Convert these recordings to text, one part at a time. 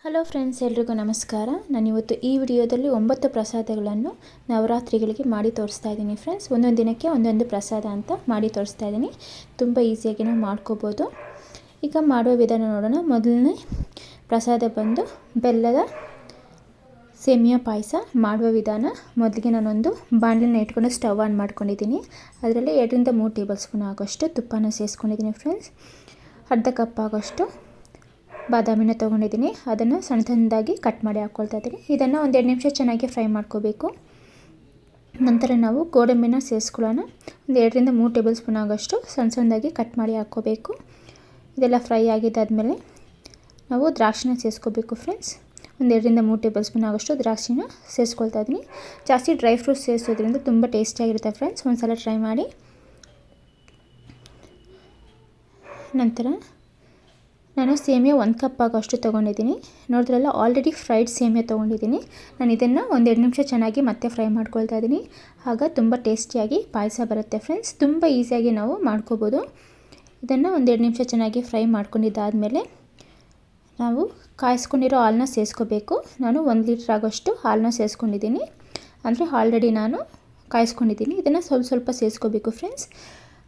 Hello friends, ಎಲ್ರಿಗೂ ನಮಸ್ಕಾರ. ನಾನಿವತ್ತು ಈ ವಿಡಿಯೋದಲ್ಲಿ 9 ಪ್ರಸಾದಗಳನ್ನು ನವರಾತ್ರಿಗಳಿಗೆ ಮಾಡಿ ತೋರಿಸ್ತಾ ಇದ್ದೀನಿ ಫ್ರೆಂಡ್ಸ್. ಒಂದೊಂದು ದಿನಕ್ಕೆ ಒಂದೊಂದು ಪ್ರಸಾದ ಅಂತ ಮಾಡಿ ತೋರಿಸ್ತಾ ಇದ್ದೀನಿ. ತುಂಬ ಈಸಿಯಾಗಿ ನಾವು ಮಾಡ್ಕೋಬೋದು. ಈಗ ಮಾಡುವ ವಿಧಾನ ನೋಡೋಣ. ಮೊದಲನೇ ಪ್ರಸಾದ ಬಂದು ಬೆಲ್ಲದ ಸೇಮಿಯಾ ಪಾಯಸ ಮಾಡುವ ವಿಧಾನ. ಮೊದಲಿಗೆ ನಾನೊಂದು ಬಾಣಲೆನ ಇಟ್ಕೊಂಡು ಸ್ಟವ್ ಆನ್ ಮಾಡ್ಕೊಂಡಿದ್ದೀನಿ. ಅದರಲ್ಲಿ 2 ರಿಂದ 3 ಟೇಬಲ್ ಸ್ಪೂನ್ ಆಗೋಷ್ಟು ತುಪ್ಪನ ಸೇರಿಸ್ಕೊಂಡಿದ್ದೀನಿ ಫ್ರೆಂಡ್ಸ್. ಅರ್ಧ ಕಪ್ ಆಗೋಷ್ಟು ಬಾದಾಮಿನ ತೊಗೊಂಡಿದ್ದೀನಿ. ಅದನ್ನು ಸಣ್ಣದಾಗಿ ಕಟ್ ಮಾಡಿ ಹಾಕ್ಕೊಳ್ತಾ ಇದ್ದೀನಿ. ಇದನ್ನು 1-2 ನಿಮಿಷ ಚೆನ್ನಾಗಿ ಫ್ರೈ ಮಾಡ್ಕೋಬೇಕು. ನಂತರ ನಾವು ಗೋಡಂಬಿನ ಸೇರಿಸ್ಕೊಳ್ಳೋಣ. 2 ರಿಂದ 3 ಟೇಬಲ್ ಸ್ಪೂನ್ ಆಗೋಷ್ಟು ಸಣ್ಣದಾಗಿ ಕಟ್ ಮಾಡಿ ಹಾಕ್ಕೋಬೇಕು. ಇದೆಲ್ಲ ಫ್ರೈ ಆಗಿದ್ದಾದಮೇಲೆ ನಾವು ದ್ರಾಕ್ಷಿನ ಸೇರಿಸ್ಕೋಬೇಕು ಫ್ರೆಂಡ್ಸ್. 2 ರಿಂದ 3 ಟೇಬಲ್ ಸ್ಪೂನ್ ಆಗೋಷ್ಟು ದ್ರಾಕ್ಷಿನ ಸೇರಿಸ್ಕೊಳ್ತಾ ಇದ್ದೀನಿ. ಜಾಸ್ತಿ ಡ್ರೈ ಫ್ರೂಟ್ಸ್ ಸೇರಿಸೋದ್ರಿಂದ ತುಂಬ ಟೇಸ್ಟಿಯಾಗಿರುತ್ತೆ ಫ್ರೆಂಡ್ಸ್. ಒಂದು ಸಲ ಟ್ರೈ ಮಾಡಿ. ನಂತರ ನಾನು ಸೇಮಿಯಾ 1 ಕಪ್ ಆಗೋಷ್ಟು ತೊಗೊಂಡಿದ್ದೀನಿ. ನೋಡಿದ್ರಲ್ಲ, ಆಲ್ರೆಡಿ ಫ್ರೈಡ್ ಸೇಮಿಯಾ ತೊಗೊಂಡಿದ್ದೀನಿ. ನಾನು ಇದನ್ನು 1-2 ನಿಮಿಷ ಚೆನ್ನಾಗಿ ಮತ್ತೆ ಫ್ರೈ ಮಾಡ್ಕೊಳ್ತಾ ಇದ್ದೀನಿ. ಆಗ ತುಂಬ ಟೇಸ್ಟಿಯಾಗಿ ಪಾಯಸ ಬರುತ್ತೆ ಫ್ರೆಂಡ್ಸ್. ತುಂಬ ಈಸಿಯಾಗಿ ನಾವು ಮಾಡ್ಕೋಬೋದು. ಇದನ್ನು 1-2 ನಿಮಿಷ ಚೆನ್ನಾಗಿ ಫ್ರೈ ಮಾಡ್ಕೊಂಡಿದ್ದಾದಮೇಲೆ ನಾವು ಕಾಯಿಸ್ಕೊಂಡಿರೋ ಹಾಲನ್ನ ಸೇರಿಸ್ಕೋಬೇಕು. ನಾನು 1 ಲೀಟ್ರ್ ಆಗೋಷ್ಟು ಹಾಲನ್ನ ಸೇರಿಸ್ಕೊಂಡಿದ್ದೀನಿ. ಅಂದರೆ ಆಲ್ರೆಡಿ ನಾನು ಕಾಯಿಸ್ಕೊಂಡಿದ್ದೀನಿ. ಇದನ್ನು ಸ್ವಲ್ಪ ಸೇರಿಸ್ಕೋಬೇಕು ಫ್ರೆಂಡ್ಸ್.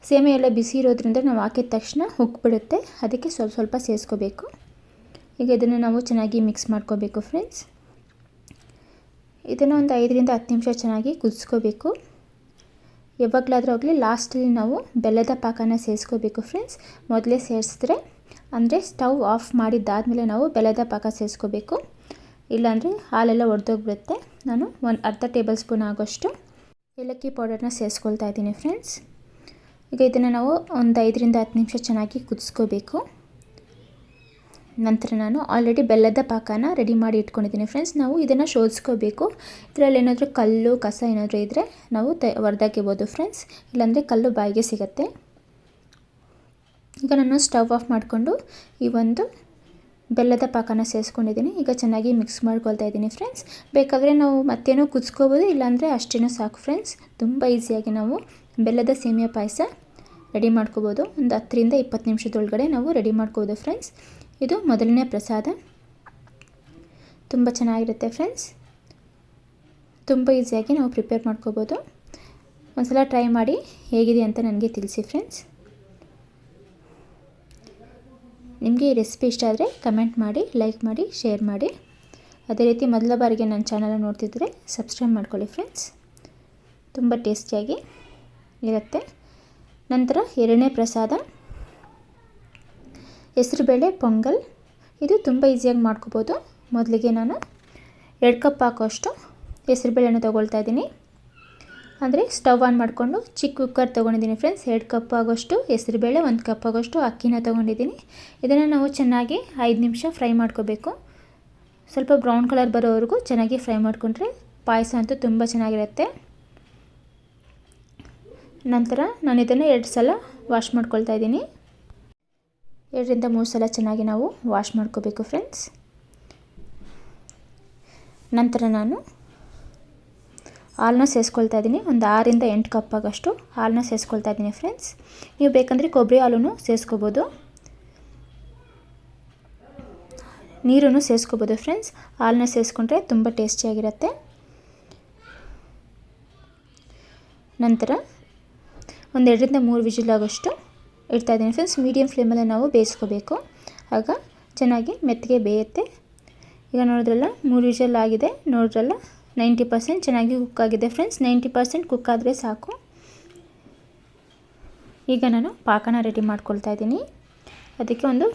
ಸೇಮಿಯಾ ಎಲ್ಲ ಬಿಸಿ ಇರೋದ್ರಿಂದ ನಾವು ಹಾಕಿದ ತಕ್ಷಣ ಉಕ್ಬಿಡುತ್ತೆ. ಅದಕ್ಕೆ ಸ್ವಲ್ಪ ಸೇರಿಸ್ಕೋಬೇಕು. ಈಗ ಇದನ್ನು ನಾವು ಚೆನ್ನಾಗಿ ಮಿಕ್ಸ್ ಮಾಡ್ಕೋಬೇಕು ಫ್ರೆಂಡ್ಸ್. ಇದನ್ನು ಒಂದು 5 ರಿಂದ 10 ನಿಮಿಷ ಚೆನ್ನಾಗಿ ಕುದಿಸ್ಕೋಬೇಕು. ಯಾವಾಗಲಾದರೂ ಆಗಲಿ ಲಾಸ್ಟಲ್ಲಿ ನಾವು ಬೆಲ್ಲದ ಪಾಕನ ಸೇರಿಸ್ಕೋಬೇಕು ಫ್ರೆಂಡ್ಸ್. ಮೊದಲೇ ಸೇರಿಸಿದ್ರೆ ಅಂದರೆ ಸ್ಟವ್ ಆಫ್ ಮಾಡಿದ್ದಾದಮೇಲೆ ನಾವು ಬೆಲ್ಲದ ಪಾಕ ಸೇರಿಸ್ಕೋಬೇಕು. ಇಲ್ಲಾಂದರೆ ಹಾಲೆಲ್ಲ ಒಡೆದೋಗ್ಬಿಡುತ್ತೆ. ನಾನು ಅರ್ಧ ಟೇಬಲ್ ಸ್ಪೂನ್ ಆಗೋಷ್ಟು ಏಲಕ್ಕಿ ಪೌಡರ್ನ ಸೇರಿಸ್ಕೊಳ್ತಾ ಇದ್ದೀನಿ ಫ್ರೆಂಡ್ಸ್. ಈಗ ಇದನ್ನು ನಾವು ಒಂದು 5 ರಿಂದ 10 ನಿಮಿಷ ಚೆನ್ನಾಗಿ ಕುದಿಸ್ಕೋಬೇಕು. ನಂತರ ನಾನು ಆಲ್ರೆಡಿ ಬೆಲ್ಲದ ಪಾಕನ ರೆಡಿ ಮಾಡಿ ಇಟ್ಕೊಂಡಿದ್ದೀನಿ ಫ್ರೆಂಡ್ಸ್. ನಾವು ಇದನ್ನು ಶೋಧಿಸ್ಕೋಬೇಕು. ಇದರಲ್ಲಿ ಏನಾದರೂ ಕಲ್ಲು ಕಸ ಏನಾದರೂ ಇದ್ದರೆ ನಾವು ಹೊರದಾಕಿಬೋದು ಫ್ರೆಂಡ್ಸ್. ಇಲ್ಲಾಂದರೆ ಕಲ್ಲು ಬಾಯಿಗೆ ಸಿಗುತ್ತೆ. ಈಗ ನಾನು ಸ್ಟವ್ ಆಫ್ ಮಾಡಿಕೊಂಡು ಈ ಒಂದು ಬೆಲ್ಲದ ಪಾಕನ ಸೇರಿಸ್ಕೊಂಡಿದ್ದೀನಿ. ಈಗ ಚೆನ್ನಾಗಿ ಮಿಕ್ಸ್ ಮಾಡ್ಕೊಳ್ತಾ ಇದ್ದೀನಿ ಫ್ರೆಂಡ್ಸ್. ಬೇಕಾದರೆ ನಾವು ಮತ್ತೇನೋ ಕುದಿಸ್ಕೋಬೋದು, ಇಲ್ಲಾಂದರೆ ಅಷ್ಟೇನೋ ಸಾಕು ಫ್ರೆಂಡ್ಸ್. ತುಂಬ ಈಸಿಯಾಗಿ ನಾವು ಬೆಲ್ಲದ ಸೇಮಿಯಾ ಪಾಯಸ ರೆಡಿ ಮಾಡ್ಕೋಬೋದು. ಒಂದು 10 ರಿಂದ 20 ನಿಮಿಷದೊಳಗಡೆ ನಾವು ರೆಡಿ ಮಾಡ್ಕೋಬೋದು ಫ್ರೆಂಡ್ಸ್. ಇದು ಮೊದಲನೇ ಪ್ರಸಾದ. ತುಂಬ ಚೆನ್ನಾಗಿರುತ್ತೆ ಫ್ರೆಂಡ್ಸ್. ತುಂಬ ಈಸಿಯಾಗಿ ನಾವು ಪ್ರಿಪೇರ್ ಮಾಡ್ಕೋಬೋದು. ಒಂದು ಸಲ ಟ್ರೈ ಮಾಡಿ ಹೇಗಿದೆ ಅಂತ ನನಗೆ ತಿಳಿಸಿ ಫ್ರೆಂಡ್ಸ್. ನಿಮಗೆ ಈ ರೆಸಿಪಿ ಇಷ್ಟ ಆದರೆ ಕಮೆಂಟ್ ಮಾಡಿ, ಲೈಕ್ ಮಾಡಿ, ಶೇರ್ ಮಾಡಿ. ಅದೇ ರೀತಿ ಮೊದಲ ಬಾರಿಗೆ ನನ್ನ ಚಾನಲ್ ನೋಡ್ತಿದ್ದರೆ ಸಬ್ಸ್ಕ್ರೈಬ್ ಮಾಡ್ಕೊಳ್ಳಿ ಫ್ರೆಂಡ್ಸ್. ತುಂಬ ಟೇಸ್ಟಿಯಾಗಿ ಇರುತ್ತೆ. ನಂತರ 2ನೇ ಪ್ರಸಾದ ಹೆಸರುಬೇಳೆ ಪೊಂಗಲ್. ಇದು ತುಂಬ ಈಸಿಯಾಗಿ ಮಾಡ್ಕೋಬೋದು. ಮೊದಲಿಗೆ ನಾನು 2 ಕಪ್ ಹಾಕೋಷ್ಟು ಹೆಸರುಬೇಳೆನ ತೊಗೊಳ್ತಾ ಇದ್ದೀನಿ. ಅಂದರೆ ಸ್ಟವ್ ಆನ್ ಮಾಡಿಕೊಂಡು ಚಿಕ್ಕ ಕುಕ್ಕರ್ ತೊಗೊಂಡಿದ್ದೀನಿ ಫ್ರೆಂಡ್ಸ್. 2 ಕಪ್ ಆಗೋಷ್ಟು ಹೆಸರುಬೇಳೆ, 1 ಕಪ್ ಆಗೋಷ್ಟು ಅಕ್ಕಿನ ತೊಗೊಂಡಿದ್ದೀನಿ. ಇದನ್ನು ನಾವು ಚೆನ್ನಾಗಿ 5 ನಿಮಿಷ ಫ್ರೈ ಮಾಡ್ಕೋಬೇಕು. ಸ್ವಲ್ಪ ಬ್ರೌನ್ ಕಲರ್ ಬರೋವರೆಗೂ ಚೆನ್ನಾಗಿ ಫ್ರೈ ಮಾಡಿಕೊಂಡ್ರೆ ಪಾಯಸ ಅಂತೂ ತುಂಬ ಚೆನ್ನಾಗಿರುತ್ತೆ. ನಂತರ ನಾನು ಇದನ್ನು 2 ಸಲ ವಾಶ್ ಮಾಡ್ಕೊಳ್ತಾ ಇದ್ದೀನಿ. 2 ರಿಂದ 3 ಸಲ ಚೆನ್ನಾಗಿ ನಾವು ವಾಶ್ ಮಾಡ್ಕೋಬೇಕು ಫ್ರೆಂಡ್ಸ್. ನಂತರ ನಾನು ಹಾಲನ್ನ ಸೇರಿಸ್ಕೊಳ್ತಾ ಇದ್ದೀನಿ. ಒಂದು 6 ರಿಂದ 8 ಕಪ್ ಆಗೋಷ್ಟು ಹಾಲನ್ನ ಸೇರಿಸ್ಕೊಳ್ತಾ ಇದ್ದೀನಿ ಫ್ರೆಂಡ್ಸ್. ನೀವು ಬೇಕಂದರೆ ಕೊಬ್ಬರಿ ಹಾಲನ್ನು ಸೇರಿಸ್ಕೋಬೋದು, ನೀರನ್ನು ಸೇರಿಸ್ಕೋಬೋದು ಫ್ರೆಂಡ್ಸ್. ಹಾಲನ್ನ ಸೇರಿಸ್ಕೊಂಡ್ರೆ ತುಂಬ ಟೇಸ್ಟಿಯಾಗಿರುತ್ತೆ. ನಂತರ ಒಂದು 2 ರಿಂದ 3 ವಿಜಿಲ್ ಆಗೋಷ್ಟು ಇಡ್ತಾ ಇದ್ದೀನಿ ಫ್ರೆಂಡ್ಸ್. ಮೀಡಿಯಮ್ ಫ್ಲೇಮಲ್ಲಿ ನಾವು ಬೇಯಿಸ್ಕೋಬೇಕು. ಆಗ ಚೆನ್ನಾಗಿ ಮೆತ್ತಗೆ ಬೇಯುತ್ತೆ. ಈಗ ನೋಡಿದ್ರಲ್ಲ, 3 ವಿಜಿಲ್ ಆಗಿದೆ. ನೋಡಿದ್ರಲ್ಲ, 90% ಚೆನ್ನಾಗಿ ಕುಕ್ ಆಗಿದೆ ಫ್ರೆಂಡ್ಸ್. 90% ಕುಕ್ ಆದರೆ ಸಾಕು. ಈಗ ನಾನು ಪಾಕನ ರೆಡಿ ಮಾಡ್ಕೊಳ್ತಾ ಇದ್ದೀನಿ. ಅದಕ್ಕೆ ಒಂದು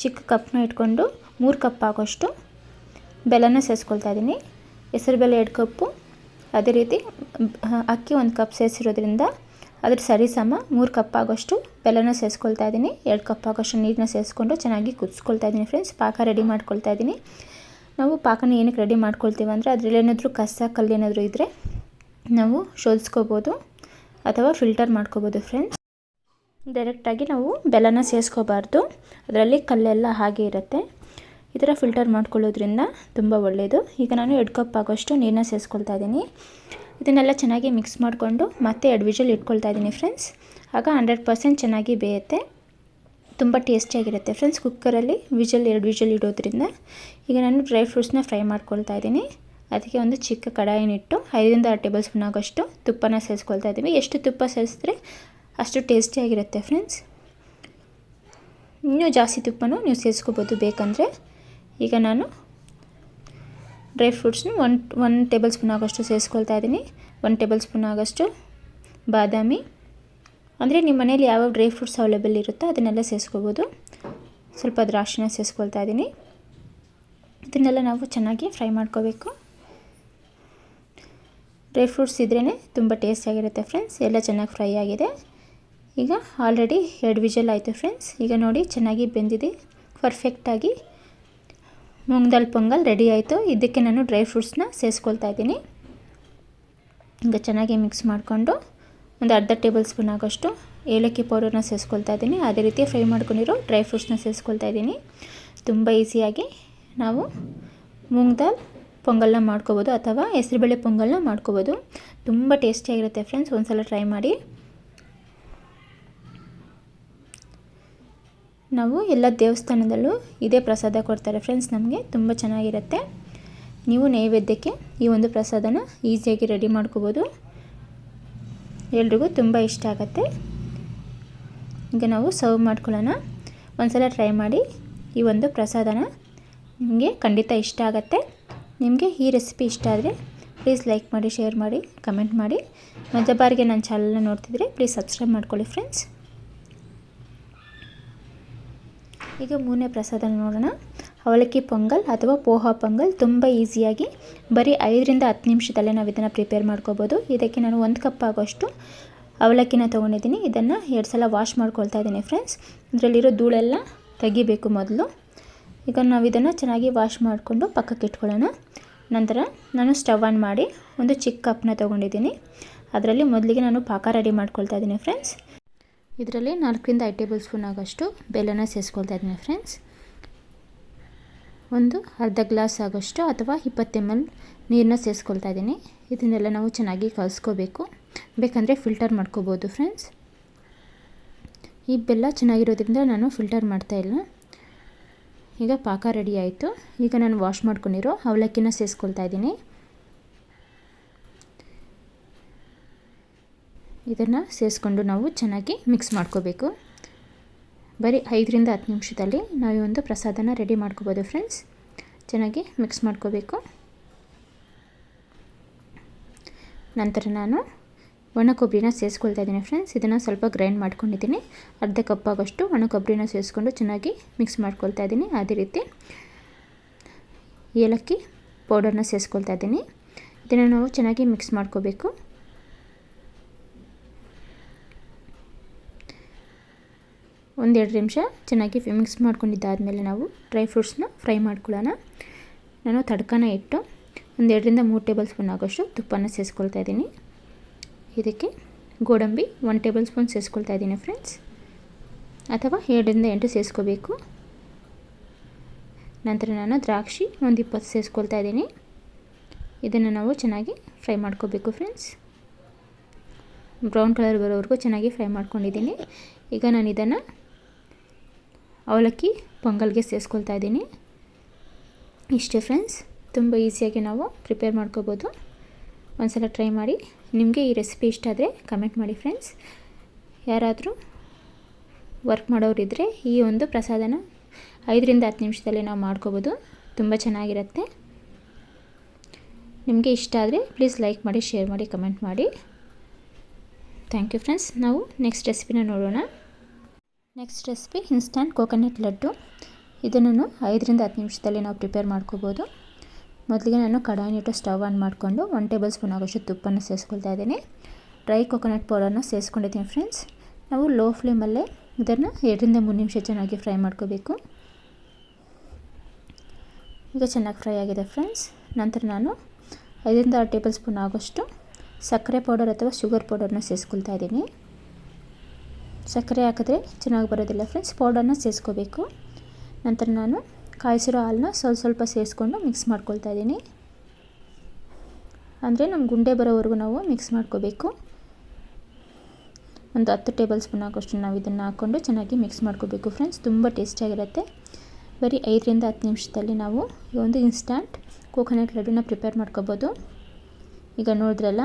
ಚಿಕ್ಕ ಕಪ್ನ ಇಟ್ಕೊಂಡು 3 ಕಪ್ ಆಗೋಷ್ಟು ಬೆಲ್ಲನ ಸೇರಿಸ್ಕೊಳ್ತಾ ಇದ್ದೀನಿ. ಹೆಸರುಬೇಳೆ 2 ಕಪ್ಪು, ಅದೇ ರೀತಿ ಅಕ್ಕಿ 1 ಕಪ್ ಸೇರಿಸಿರೋದ್ರಿಂದ ಅದ್ರ ಸರಿಸಮ 3 ಕಪ್ ಆಗೋಷ್ಟು ಬೆಲ್ಲನ ಸೇರಿಸ್ಕೊಳ್ತಾ ಇದ್ದೀನಿ. 2 ಕಪ್ ಆಗೋಷ್ಟು ನೀರನ್ನ ಸೇರಿಸ್ಕೊಂಡು ಚೆನ್ನಾಗಿ ಕುದಿಸ್ಕೊಳ್ತಾ ಇದ್ದೀನಿ ಫ್ರೆಂಡ್ಸ್. ಪಾಕ ರೆಡಿ ಮಾಡ್ಕೊಳ್ತಾ ಇದ್ದೀನಿ. ನಾವು ಪಾಕನ ಏನಕ್ಕೆ ರೆಡಿ ಮಾಡ್ಕೊಳ್ತೀವಿ ಅಂದರೆ ಅದರಲ್ಲಿ ಏನಾದರೂ ಕಸ ಕಲ್ಲು ಏನಾದರೂ ಇದ್ದರೆ ನಾವು ಶೋಧಿಸ್ಕೋಬೋದು ಅಥವಾ ಫಿಲ್ಟರ್ ಮಾಡ್ಕೋಬೋದು ಫ್ರೆಂಡ್ಸ್. ಡೈರೆಕ್ಟಾಗಿ ನಾವು ಬೆಲ್ಲನ ಸೇರಿಸ್ಕೋಬಾರ್ದು. ಅದರಲ್ಲಿ ಕಲ್ಲೆಲ್ಲ ಹಾಗೆ ಇರುತ್ತೆ. ಈ ಥರ ಫಿಲ್ಟರ್ ಮಾಡ್ಕೊಳ್ಳೋದ್ರಿಂದ ತುಂಬ ಒಳ್ಳೆಯದು. ಈಗ ನಾನು 2 ಕಪ್ ಆಗೋಷ್ಟು ನೀರನ್ನ ಸೇರಿಸ್ಕೊಳ್ತಾ ಇದ್ದೀನಿ. ಇದನ್ನೆಲ್ಲ ಚೆನ್ನಾಗಿ ಮಿಕ್ಸ್ ಮಾಡಿಕೊಂಡು ಮತ್ತೆ 2 ವಿಜಿಲ್ ಇಟ್ಕೊಳ್ತಾ ಇದ್ದೀನಿ ಫ್ರೆಂಡ್ಸ್. ಆಗ 100% ಚೆನ್ನಾಗಿ ಬೇಯುತ್ತೆ. ತುಂಬ ಟೇಸ್ಟಿಯಾಗಿರುತ್ತೆ ಫ್ರೆಂಡ್ಸ್. ಕುಕ್ಕರಲ್ಲಿ 2 ವಿಜಿಲ್ ಇಡೋದ್ರಿಂದ ಈಗ ನಾನು ಡ್ರೈ ಫ್ರೂಟ್ಸ್ನ ಫ್ರೈ ಮಾಡ್ಕೊಳ್ತಾ ಇದ್ದೀನಿ. ಅದಕ್ಕೆ ಒಂದು ಚಿಕ್ಕ ಕಡಾಯಿನಿಟ್ಟು 5ರಿಂದ 6 ಟೇಬಲ್ ಸ್ಪೂನ್ ಆಗೋಷ್ಟು ತುಪ್ಪನ ಸೇರಿಸ್ಕೊಳ್ತಾ ಇದ್ದೀವಿ. ಎಷ್ಟು ತುಪ್ಪ ಸೇರಿಸಿದ್ರೆ ಅಷ್ಟು ಟೇಸ್ಟಿಯಾಗಿರುತ್ತೆ ಫ್ರೆಂಡ್ಸ್. ಇನ್ನೂ ಜಾಸ್ತಿ ತುಪ್ಪನೂ ನೀವು ಸೇರಿಸ್ಕೋಬೋದು ಬೇಕಂದರೆ. ಈಗ ನಾನು ಡ್ರೈ ಫ್ರೂಟ್ಸ್ನ ಒನ್ ಟೇಬಲ್ ಸ್ಪೂನ್ ಆಗೋಷ್ಟು ಸೇರಿಸ್ಕೊಳ್ತಾ ಇದ್ದೀನಿ. 1 ಟೇಬಲ್ ಸ್ಪೂನ್ ಆಗೋಷ್ಟು ಬಾದಾಮಿ, ಅಂದರೆ ನಿಮ್ಮ ಮನೇಲಿ ಯಾವ ಡ್ರೈ ಫ್ರೂಟ್ಸ್ ಅವೈಲೇಬಲ್ ಇರುತ್ತೋ ಅದನ್ನೆಲ್ಲ ಸೇರಿಸ್ಕೋಬೋದು. ಸ್ವಲ್ಪ ದ್ರಾಕ್ಷಿನ ಸೇರಿಸ್ಕೊಳ್ತಾ ಇದ್ದೀನಿ. ಇದನ್ನೆಲ್ಲ ನಾವು ಚೆನ್ನಾಗಿ ಫ್ರೈ ಮಾಡ್ಕೋಬೇಕು. ಡ್ರೈ ಫ್ರೂಟ್ಸ್ ಇದ್ರೇ ತುಂಬ ಟೇಸ್ಟಿಯಾಗಿರುತ್ತೆ ಫ್ರೆಂಡ್ಸ್. ಎಲ್ಲ ಚೆನ್ನಾಗಿ ಫ್ರೈ ಆಗಿದೆ. ಈಗ ಆಲ್ರೆಡಿ 2 ವಿಷಲ್ ಆಯಿತು ಫ್ರೆಂಡ್ಸ್. ಈಗ ನೋಡಿ ಚೆನ್ನಾಗಿ ಬೆಂದಿದೆ ಪರ್ಫೆಕ್ಟಾಗಿ. ಮೂಂಗ್ ದಾಲ್ ಪೊಂಗಲ್ ರೆಡಿ ಆಯಿತು. ಇದಕ್ಕೆ ನಾನು ಡ್ರೈ ಫ್ರೂಟ್ಸ್ನ ಸೇರಿಸ್ಕೊಳ್ತಾ ಇದ್ದೀನಿ. ಈಗ ಚೆನ್ನಾಗಿ ಮಿಕ್ಸ್ ಮಾಡಿಕೊಂಡು ಒಂದು ಅರ್ಧ ಟೇಬಲ್ ಸ್ಪೂನ್ ಆಗೋಷ್ಟು ಏಲಕ್ಕಿ ಪೌಡರ್ನ ಸೇರಿಸ್ಕೊಳ್ತಾ ಇದ್ದೀನಿ. ಅದೇ ರೀತಿ ಫ್ರೈ ಮಾಡ್ಕೊಂಡಿರೋ ಡ್ರೈ ಫ್ರೂಟ್ಸ್ನ ಸೇರಿಸ್ಕೊಳ್ತಾ ಇದ್ದೀನಿ. ತುಂಬ ಈಸಿಯಾಗಿ ನಾವು ಮೂಂಗ್ ದಾಲ್ ಪೊಂಗಲ್ನ ಮಾಡ್ಕೋಬೋದು ಅಥವಾ ಹೆಸರುಬೇಳೆ ಪೊಂಗಲ್ನ ಮಾಡ್ಕೋಬೋದು. ತುಂಬ ಟೇಸ್ಟಿಯಾಗಿರುತ್ತೆ ಫ್ರೆಂಡ್ಸ್. ಒಂದು ಸಲ ಟ್ರೈ ಮಾಡಿ. ನಾವು ಎಲ್ಲ ದೇವಸ್ಥಾನದಲ್ಲೂ ಇದೇ ಪ್ರಸಾದ ಕೊಡ್ತಾರೆ ಫ್ರೆಂಡ್ಸ್. ನಮಗೆ ತುಂಬ ಚೆನ್ನಾಗಿರುತ್ತೆ. ನೀವು ನೈವೇದ್ಯಕ್ಕೆ ಈ ಒಂದು ಪ್ರಸಾದನ ಈಸಿಯಾಗಿ ರೆಡಿ ಮಾಡ್ಕೋಬೋದು. ಎಲ್ರಿಗೂ ತುಂಬ ಇಷ್ಟ ಆಗುತ್ತೆ. ಈಗ ನಾವು ಸರ್ವ್ ಮಾಡ್ಕೊಳ್ಳೋಣ. ಒಂದು ಸಲ ಟ್ರೈ ಮಾಡಿ ಈ ಒಂದು ಪ್ರಸಾದನ. ನಿಮಗೆ ಖಂಡಿತ ಇಷ್ಟ ಆಗುತ್ತೆ. ನಿಮಗೆ ಈ ರೆಸಿಪಿ ಇಷ್ಟ ಆದರೆ ಪ್ಲೀಸ್ ಲೈಕ್ ಮಾಡಿ, ಶೇರ್ ಮಾಡಿ, ಕಮೆಂಟ್ ಮಾಡಿ. ಮೊದಲ ಬಾರಿಗೆ ನನ್ನ ಚಾನಲ್ನ ನೋಡ್ತಿದ್ರೆ ಪ್ಲೀಸ್ ಸಬ್ಸ್ಕ್ರೈಬ್ ಮಾಡ್ಕೊಳ್ಳಿ ಫ್ರೆಂಡ್ಸ್. ಈಗ 3ನೇ ಪ್ರಸಾದ ನೋಡೋಣ. ಅವಲಕ್ಕಿ ಪೊಂಗಲ್ ಅಥವಾ ಪೋಹಾ ಪೊಂಗಲ್. ತುಂಬ ಈಸಿಯಾಗಿ ಬರೀ 5ರಿಂದ 10 ನಿಮಿಷದಲ್ಲೇ ನಾವು ಇದನ್ನು ಪ್ರಿಪೇರ್ ಮಾಡ್ಕೋಬೋದು. ಇದಕ್ಕೆ ನಾನು 1 ಕಪ್ ಆಗೋಷ್ಟು ಅವಲಕ್ಕಿನ ತೊಗೊಂಡಿದ್ದೀನಿ. ಇದನ್ನು 2 ಸಲ ವಾಶ್ ಮಾಡ್ಕೊಳ್ತಾ ಇದ್ದೀನಿ ಫ್ರೆಂಡ್ಸ್. ಇದರಲ್ಲಿರೋ ಧೂಳೆಲ್ಲ ತೆಗಿಬೇಕು ಮೊದಲು. ಈಗ ನಾವು ಇದನ್ನು ಚೆನ್ನಾಗಿ ವಾಶ್ ಮಾಡಿಕೊಂಡು ಪಕ್ಕಕ್ಕೆ ಇಟ್ಕೊಳ್ಳೋಣ. ನಂತರ ನಾನು ಸ್ಟವ್ ಆನ್ ಮಾಡಿ ಒಂದು ಚಿಕ್ಕ ಕಪ್ನ ತೊಗೊಂಡಿದ್ದೀನಿ. ಅದರಲ್ಲಿ ಮೊದಲಿಗೆ ನಾನು ಪಾಕ ರೆಡಿ ಮಾಡ್ಕೊಳ್ತಾ ಇದ್ದೀನಿ ಫ್ರೆಂಡ್ಸ್. ಇದರಲ್ಲಿ 4ರಿಂದ 5 ಟೇಬಲ್ ಸ್ಪೂನ್ ಆಗೋಷ್ಟು ಬೆಲ್ಲನ ಸೇರಿಸ್ಕೊಳ್ತಾ ಇದ್ದೀನಿ ಫ್ರೆಂಡ್ಸ್. ಒಂದು ಅರ್ಧ ಗ್ಲಾಸ್ ಆಗೋಷ್ಟು ಅಥವಾ 20 ml ನೀರನ್ನ ಸೇರಿಸ್ಕೊಳ್ತಾ ಇದ್ದೀನಿ. ಇದನ್ನೆಲ್ಲ ನಾವು ಚೆನ್ನಾಗಿ ಕಲಿಸ್ಕೋಬೇಕು. ಬೇಕಂದರೆ ಫಿಲ್ಟರ್ ಮಾಡ್ಕೋಬೋದು ಫ್ರೆಂಡ್ಸ್. ಈ ಬೆಲ್ಲ ಚೆನ್ನಾಗಿರೋದ್ರಿಂದ ನಾನು ಫಿಲ್ಟರ್ ಮಾಡ್ತಾಯಿಲ್ಲ. ಈಗ ಪಾಕ ರೆಡಿ ಆಯಿತು. ಈಗ ನಾನು ವಾಶ್ ಮಾಡ್ಕೊಂಡಿರೋ ಅವಲಕ್ಕಿನ ಸೇರಿಸ್ಕೊಳ್ತಾ ಇದ್ದೀನಿ. ಇದನ್ನು ಸೇರಿಸ್ಕೊಂಡು ನಾವು ಚೆನ್ನಾಗಿ ಮಿಕ್ಸ್ ಮಾಡ್ಕೋಬೇಕು. ಬರೀ 5ರಿಂದ 10 ನಿಮಿಷದಲ್ಲಿ ನಾವು ಈ ಒಂದು ಪ್ರಸಾದನ ರೆಡಿ ಮಾಡ್ಕೋಬೋದು ಫ್ರೆಂಡ್ಸ್. ಚೆನ್ನಾಗಿ ಮಿಕ್ಸ್ ಮಾಡ್ಕೋಬೇಕು. ನಂತರ ನಾನು ಒಣ ಕೊಬ್ಬರಿನ ಸೇರಿಸ್ಕೊಳ್ತಾ ಇದ್ದೀನಿ ಫ್ರೆಂಡ್ಸ್. ಇದನ್ನು ಸ್ವಲ್ಪ ಗ್ರೈಂಡ್ ಮಾಡ್ಕೊಂಡಿದ್ದೀನಿ. ಅರ್ಧ ಕಪ್ ಆಗೋಷ್ಟು ಒಣ ಕೊಬ್ಬರಿನ ಸೇರಿಸ್ಕೊಂಡು ಚೆನ್ನಾಗಿ ಮಿಕ್ಸ್ ಮಾಡ್ಕೊಳ್ತಾ ಇದ್ದೀನಿ. ಅದೇ ರೀತಿ ಏಲಕ್ಕಿ ಪೌಡರ್ನ ಸೇರಿಸ್ಕೊಳ್ತಾ ಇದ್ದೀನಿ. ಇದನ್ನು ನಾವು ಚೆನ್ನಾಗಿ ಮಿಕ್ಸ್ ಮಾಡ್ಕೋಬೇಕು. ಒಂದೆರಡು ನಿಮಿಷ ಚೆನ್ನಾಗಿ ಮಿಕ್ಸ್ ಮಾಡ್ಕೊಂಡಿದ್ದಾದಮೇಲೆ ನಾವು ಡ್ರೈ ಫ್ರೂಟ್ಸ್ನ ಫ್ರೈ ಮಾಡ್ಕೊಳ್ಳೋಣ. ನಾನು ತಡ್ಕನ ಇಟ್ಟು 2ರಿಂದ 3 ಟೇಬಲ್ ಸ್ಪೂನ್ ಆಗೋಷ್ಟು ತುಪ್ಪನ ಸೇರಿಸ್ಕೊಳ್ತಾ ಇದ್ದೀನಿ. ಇದಕ್ಕೆ ಗೋಡಂಬಿ 1 ಟೇಬಲ್ ಸ್ಪೂನ್ ಸೇರಿಸ್ಕೊಳ್ತಾ ಇದ್ದೀನಿ ಫ್ರೆಂಡ್ಸ್, ಅಥವಾ 7ರಿಂದ 8 ಸೇರಿಸ್ಕೋಬೇಕು. ನಂತರ ನಾನು ದ್ರಾಕ್ಷಿ ಒಂದು 20 ಸೇರಿಸ್ಕೊಳ್ತಾ ಇದ್ದೀನಿ. ಇದನ್ನು ನಾವು ಚೆನ್ನಾಗಿ ಫ್ರೈ ಮಾಡ್ಕೋಬೇಕು ಫ್ರೆಂಡ್ಸ್. ಬ್ರೌನ್ ಕಲರ್ ಬರೋವರೆಗೂ ಚೆನ್ನಾಗಿ ಫ್ರೈ ಮಾಡ್ಕೊಂಡಿದ್ದೀನಿ. ಈಗ ನಾನು ಇದನ್ನು ಅವಲಕ್ಕಿ ಪೊಂಗಲ್ಗೆ ಸೇರಿಸ್ಕೊಳ್ತಾ ಇದ್ದೀನಿ. ಇಷ್ಟೇ ಫ್ರೆಂಡ್ಸ್. ತುಂಬ ಈಸಿಯಾಗಿ ನಾವು ಪ್ರಿಪೇರ್ ಮಾಡ್ಕೋಬೋದು. ಒಂದು ಸಲ ಟ್ರೈ ಮಾಡಿ. ನಿಮಗೆ ಈ ರೆಸಿಪಿ ಇಷ್ಟ ಆದರೆ ಕಮೆಂಟ್ ಮಾಡಿ ಫ್ರೆಂಡ್ಸ್. ಯಾರಾದರೂ ವರ್ಕ್ ಮಾಡೋರಿದ್ದರೆ ಈ ಒಂದು ಪ್ರಸಾದನ 5ರಿಂದ 10 ನಿಮಿಷದಲ್ಲಿ ನಾವು ಮಾಡ್ಕೋಬೋದು. ತುಂಬ ಚೆನ್ನಾಗಿರುತ್ತೆ. ನಿಮಗೆ ಇಷ್ಟ ಆದರೆ ಪ್ಲೀಸ್ ಲೈಕ್ ಮಾಡಿ, ಶೇರ್ ಮಾಡಿ, ಕಮೆಂಟ್ ಮಾಡಿ. Thank you friends. ನಾವು ನೆಕ್ಸ್ಟ್ ರೆಸಿಪಿನ ನೋಡೋಣ. Next recipe instant coconut laddu. ಇದನ್ನು 5ರಿಂದ 10 ನಿಮಿಷದಲ್ಲಿ ನಾವು ಪ್ರಿಪೇರ್ ಮಾಡ್ಕೋಬೋದು. ಮೊದಲಿಗೆ ನಾನು ಕಡಾಯಿನಿಟ್ಟು ಸ್ಟವ್ ಆನ್ ಮಾಡಿಕೊಂಡು 1 ಟೇಬಲ್ ಸ್ಪೂನ್ ಆಗೋಷ್ಟು ತುಪ್ಪನ ಸೇರಿಸ್ಕೊಳ್ತಾ ಇದ್ದೀನಿ. ಡ್ರೈ ಕೋಕೋನಟ್ ಪೌಡರ್ನ ಸೇರಿಸ್ಕೊಂಡಿದ್ದೀನಿ ಫ್ರೆಂಡ್ಸ್. ನಾವು ಲೋ ಫ್ಲೇಮಲ್ಲೇ ಇದನ್ನು 2ರಿಂದ 3 ನಿಮಿಷ ಚೆನ್ನಾಗಿ ಫ್ರೈ ಮಾಡ್ಕೋಬೇಕು. ಈಗ ಚೆನ್ನಾಗಿ ಫ್ರೈ ಆಗಿದೆ ಫ್ರೆಂಡ್ಸ್. ನಂತರ ನಾನು 5ರಿಂದ 6 ಟೇಬಲ್ ಸ್ಪೂನ್ ಆಗೋಷ್ಟು ಸಕ್ಕರೆ ಪೌಡರ್ ಅಥವಾ ಶುಗರ್ ಪೌಡರ್ನ ಸೇರಿಸ್ಕೊಳ್ತಾ ಇದ್ದೀನಿ. ಸಕ್ಕರೆ ಹಾಕಿದ್ರೆ ಚೆನ್ನಾಗಿ ಬರೋದಿಲ್ಲ ಫ್ರೆಂಡ್ಸ್, ಪೌಡರ್ನ ಸೇರಿಸ್ಕೋಬೇಕು. ನಂತರ ನಾನು ಕಾಯಿಸಿರೋ ಹಾಲನ್ನ ಸ್ವಲ್ಪ ಸೇರಿಸ್ಕೊಂಡು ಮಿಕ್ಸ್ ಮಾಡ್ಕೊಳ್ತಾ ಇದ್ದೀನಿ. ಅಂದರೆ ನಮ್ಗೆ ಗುಂಡೆ ಬರೋವರೆಗೂ ನಾವು ಮಿಕ್ಸ್ ಮಾಡ್ಕೋಬೇಕು. ಒಂದು 10 ಟೇಬಲ್ ಸ್ಪೂನ್ ಆಗೋಷ್ಟು ನಾವು ಇದನ್ನು ಹಾಕ್ಕೊಂಡು ಚೆನ್ನಾಗಿ ಮಿಕ್ಸ್ ಮಾಡ್ಕೋಬೇಕು ಫ್ರೆಂಡ್ಸ್. ತುಂಬ ಟೇಸ್ಟಿಯಾಗಿರುತ್ತೆ. ಬರೀ 5ರಿಂದ 10 ನಿಮಿಷದಲ್ಲಿ ನಾವು ಈ ಒಂದು ಇನ್ಸ್ಟಂಟ್ ಕೋಕೋನಟ್ ಲಡ್ಡುನ ಪ್ರಿಪೇರ್ ಮಾಡ್ಕೋಬೋದು. ಈಗ ನೋಡಿದ್ರಲ್ಲ,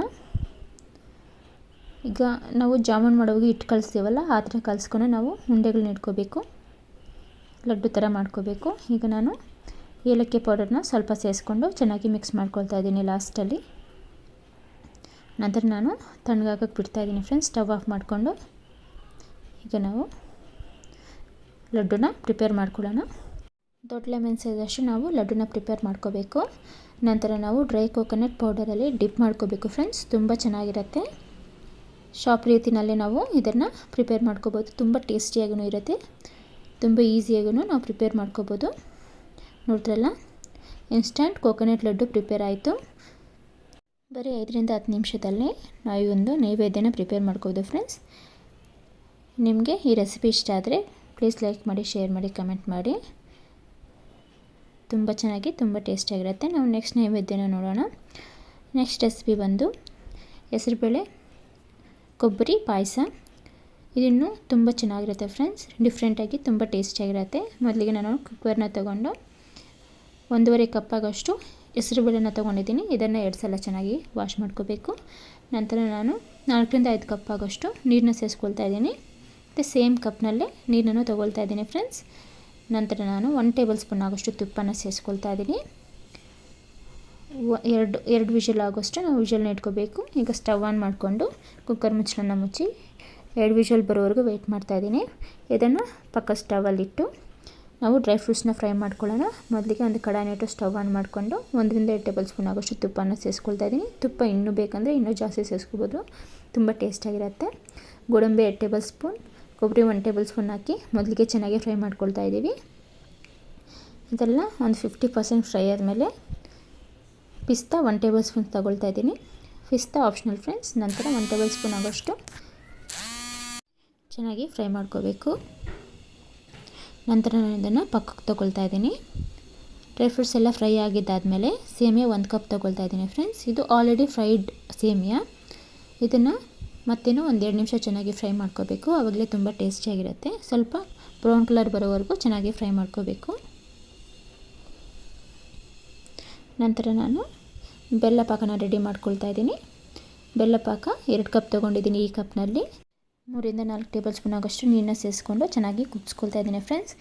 ಈಗ ನಾವು ಜಾಮೂನ್ ಮಾಡೋವಾಗ ಹಿಟ್ಟು ಕಲಿಸ್ತೀವಲ್ಲ, ಆ ಥರ ಕಲಿಸ್ಕೊಂಡು ನಾವು ಉಂಡೆಗಳನ್ನ ಇಟ್ಕೋಬೇಕು, ಲಡ್ಡು ಥರ ಮಾಡ್ಕೋಬೇಕು. ಈಗ ನಾನು ಏಲಕ್ಕಿ ಪೌಡರ್ನ ಸ್ವಲ್ಪ ಸೇರಿಸ್ಕೊಂಡು ಚೆನ್ನಾಗಿ ಮಿಕ್ಸ್ ಮಾಡ್ಕೊಳ್ತಾ ಇದ್ದೀನಿ ಲಾಸ್ಟಲ್ಲಿ. ನಂತರ ನಾನು ತಣ್ಣಗಾಗಕ್ಕೆ ಬಿಡ್ತಾಯಿದ್ದೀನಿ ಫ್ರೆಂಡ್ಸ್, ಸ್ಟವ್ ಆಫ್ ಮಾಡಿಕೊಂಡು. ಈಗ ನಾವು ಲಡ್ಡುನ ಪ್ರಿಪೇರ್ ಮಾಡ್ಕೊಳ್ಳೋಣ. ದೊಡ್ಡ ಲೆಮನ್ ಸೈಜಷ್ಟು ನಾವು ಲಡ್ಡುನ ಪ್ರಿಪೇರ್ ಮಾಡ್ಕೋಬೇಕು. ನಂತರ ನಾವು ಡ್ರೈ ಕೋಕೋನಟ್ ಪೌಡರಲ್ಲಿ ಡಿಪ್ ಮಾಡ್ಕೋಬೇಕು ಫ್ರೆಂಡ್ಸ್, ತುಂಬ ಚೆನ್ನಾಗಿರುತ್ತೆ. ಶಾಪ್ ರೀತಿಯಲ್ಲಿ ನಾವು ಇದನ್ನು ಪ್ರಿಪೇರ್ ಮಾಡ್ಕೋಬೋದು. ತುಂಬ ಟೇಸ್ಟಿಯಾಗೂ ಇರುತ್ತೆ, ತುಂಬ ಈಸಿಯಾಗೂ ನಾವು ಪ್ರಿಪೇರ್ ಮಾಡ್ಕೋಬೋದು. ನೋಡಿದ್ರಲ್ಲ, ಇನ್ಸ್ಟಂಟ್ ಕೋಕೋನಟ್ ಲಡ್ಡು ಪ್ರಿಪೇರ್ ಆಯಿತು. ಬರೀ 5ರಿಂದ 10 ನಿಮಿಷದಲ್ಲಿ ನಾವು ಈ ಒಂದು ನೈವೇದ್ಯನ ಪ್ರಿಪೇರ್ ಮಾಡ್ಕೋಬೋದು ಫ್ರೆಂಡ್ಸ್. ನಿಮಗೆ ಈ ರೆಸಿಪಿ ಇಷ್ಟ ಆದರೆ ಪ್ಲೀಸ್ ಲೈಕ್ ಮಾಡಿ, ಶೇರ್ ಮಾಡಿ, ಕಮೆಂಟ್ ಮಾಡಿ. ತುಂಬ ಚೆನ್ನಾಗಿ ತುಂಬ ಟೇಸ್ಟಿಯಾಗಿರುತ್ತೆ. ನಾವು ನೆಕ್ಸ್ಟ್ ನೈವೇದ್ಯನ ನೋಡೋಣ. ನೆಕ್ಸ್ಟ್ ರೆಸಿಪಿ ಬಂದು ಹೆಸರುಬೇಳೆ ಕೊಬ್ಬರಿ ಪಾಯಸ. ಇದನ್ನು ತುಂಬ ಚೆನ್ನಾಗಿರುತ್ತೆ ಫ್ರೆಂಡ್ಸ್, ಡಿಫ್ರೆಂಟಾಗಿ ತುಂಬ ಟೇಸ್ಟಿಯಾಗಿರುತ್ತೆ. ಮೊದಲಿಗೆ ನಾನು ಕುಕ್ಕರ್ನ ತೊಗೊಂಡು 1.5 ಕಪ್ ಆಗೋಷ್ಟು ಹೆಸರುಬೇಳೆನ ತೊಗೊಂಡಿದ್ದೀನಿ. ಇದನ್ನು 2 ಸಲ ಚೆನ್ನಾಗಿ ವಾಶ್ ಮಾಡ್ಕೋಬೇಕು. ನಂತರ ನಾನು 4ರಿಂದ 5 ಕಪ್ ಆಗೋಷ್ಟು ನೀರನ್ನ ಸೇರಿಸ್ಕೊಳ್ತಾ ಇದ್ದೀನಿ. ಮತ್ತು ಸೇಮ್ ಕಪ್ನಲ್ಲೇ ನೀರನ್ನು ತೊಗೊಳ್ತಾ ಇದ್ದೀನಿ ಫ್ರೆಂಡ್ಸ್. ನಂತರ ನಾನು 1 ಟೇಬಲ್ ಸ್ಪೂನ್ ಆಗೋಷ್ಟು ತುಪ್ಪನ ಸೇರಿಸ್ಕೊಳ್ತಾ ಇದ್ದೀನಿ. ಎರಡು ವಿಷಲ್ ಆಗೋಷ್ಟು ನಾವು ವಿಷಲ್ನ ಇಟ್ಕೋಬೇಕು. ಈಗ ಸ್ಟವ್ ಆನ್ ಮಾಡಿಕೊಂಡು ಕುಕ್ಕರ್ ಮುಚ್ಚಳನ ಮುಚ್ಚಿ 2 ವಿಷಲ್ ಬರೋವರೆಗೂ ವೆಯ್ಟ್ ಮಾಡ್ತಾಯಿದ್ದೀನಿ. ಇದನ್ನು ಪಕ್ಕ ಸ್ಟವಲ್ಲಿಟ್ಟು ನಾವು ಡ್ರೈ ಫ್ರೂಟ್ಸ್ನ ಫ್ರೈ ಮಾಡ್ಕೊಳ್ಳೋಣ. ಮೊದಲಿಗೆ ಒಂದು ಕಡಾಯಿನ ಇಟ್ಟು ಸ್ಟವ್ ಆನ್ ಮಾಡಿಕೊಂಡು 1ರಿಂದ 2 ಟೇಬಲ್ ಸ್ಪೂನ್ ಆಗೋಷ್ಟು ತುಪ್ಪನ ಸೇರಿಸ್ಕೊಳ್ತಾ ಇದ್ದೀನಿ. ತುಪ್ಪ ಇನ್ನೂ ಬೇಕಂದರೆ ಇನ್ನೂ ಜಾಸ್ತಿ ಸೇರಿಸ್ಕೋಬೋದು, ತುಂಬ ಟೇಸ್ಟಾಗಿರುತ್ತೆ. ಗೋಡಂಬಿ 2 ಟೇಬಲ್ ಸ್ಪೂನ್, ಕೊಬ್ಬರಿ 1 ಟೇಬಲ್ ಸ್ಪೂನ್ ಹಾಕಿ ಮೊದಲಿಗೆ ಚೆನ್ನಾಗಿ ಫ್ರೈ ಮಾಡ್ಕೊಳ್ತಾ ಇದ್ದೀವಿ. ಇದೆಲ್ಲ ಒಂದು 50% ಫ್ರೈ ಆದಮೇಲೆ ಪಿಸ್ತಾ 1 ಟೇಬಲ್ ಸ್ಪೂನ್ ತೊಗೊಳ್ತಾ ಇದ್ದೀನಿ. ಪಿಸ್ತಾ ಆಪ್ಷನಲ್ ಫ್ರೆಂಡ್ಸ್. ನಂತರ 1 ಟೇಬಲ್ ಸ್ಪೂನ್ ಆಗೋಷ್ಟು ಚೆನ್ನಾಗಿ ಫ್ರೈ ಮಾಡ್ಕೋಬೇಕು. ನಂತರ ನಾನು ಇದನ್ನು ಪಕ್ಕಕ್ಕೆ ತೊಗೊಳ್ತಾ ಇದ್ದೀನಿ. ಡ್ರೈ ಫ್ರೂಟ್ಸ್ ಎಲ್ಲ ಫ್ರೈ ಆಗಿದ್ದಾದಮೇಲೆ ಸೇಮಿಯಾ 1 ಕಪ್ ತೊಗೊಳ್ತಾ ಇದ್ದೀನಿ ಫ್ರೆಂಡ್ಸ್. ಇದು ಆಲ್ರೆಡಿ ಫ್ರೈಡ್ ಸೇಮಿಯಾ. ಇದನ್ನು ಮತ್ತೇನೋ 1-2 ನಿಮಿಷ ಚೆನ್ನಾಗಿ ಫ್ರೈ ಮಾಡ್ಕೋಬೇಕು, ಆವಾಗಲೇ ತುಂಬ ಟೇಸ್ಟಿಯಾಗಿರುತ್ತೆ. ಸ್ವಲ್ಪ ಬ್ರೌನ್ ಕಲರ್ ಬರೋವರೆಗೂ ಚೆನ್ನಾಗಿ ಫ್ರೈ ಮಾಡ್ಕೋಬೇಕು. ನಂತರ ನಾನು ಬೆಲ್ಲ ಪಾಕನ ರೆಡಿ ಮಾಡ್ಕೊಳ್ತಾ ಇದ್ದೀನಿ. ಬೆಲ್ಲ ಪಾಕ 2 ಕಪ್ ತೊಗೊಂಡಿದ್ದೀನಿ. ಈ ಕಪ್ನಲ್ಲಿ 3ರಿಂದ 4 ಟೇಬಲ್ ಸ್ಪೂನ್ ಆಗೋಷ್ಟು ನೀರನ್ನ ಸೇರಿಸ್ಕೊಂಡು ಚೆನ್ನಾಗಿ ಕುದಿಸ್ಕೊಳ್ತಾ ಇದ್ದೀನಿ ಫ್ರೆಂಡ್ಸ್.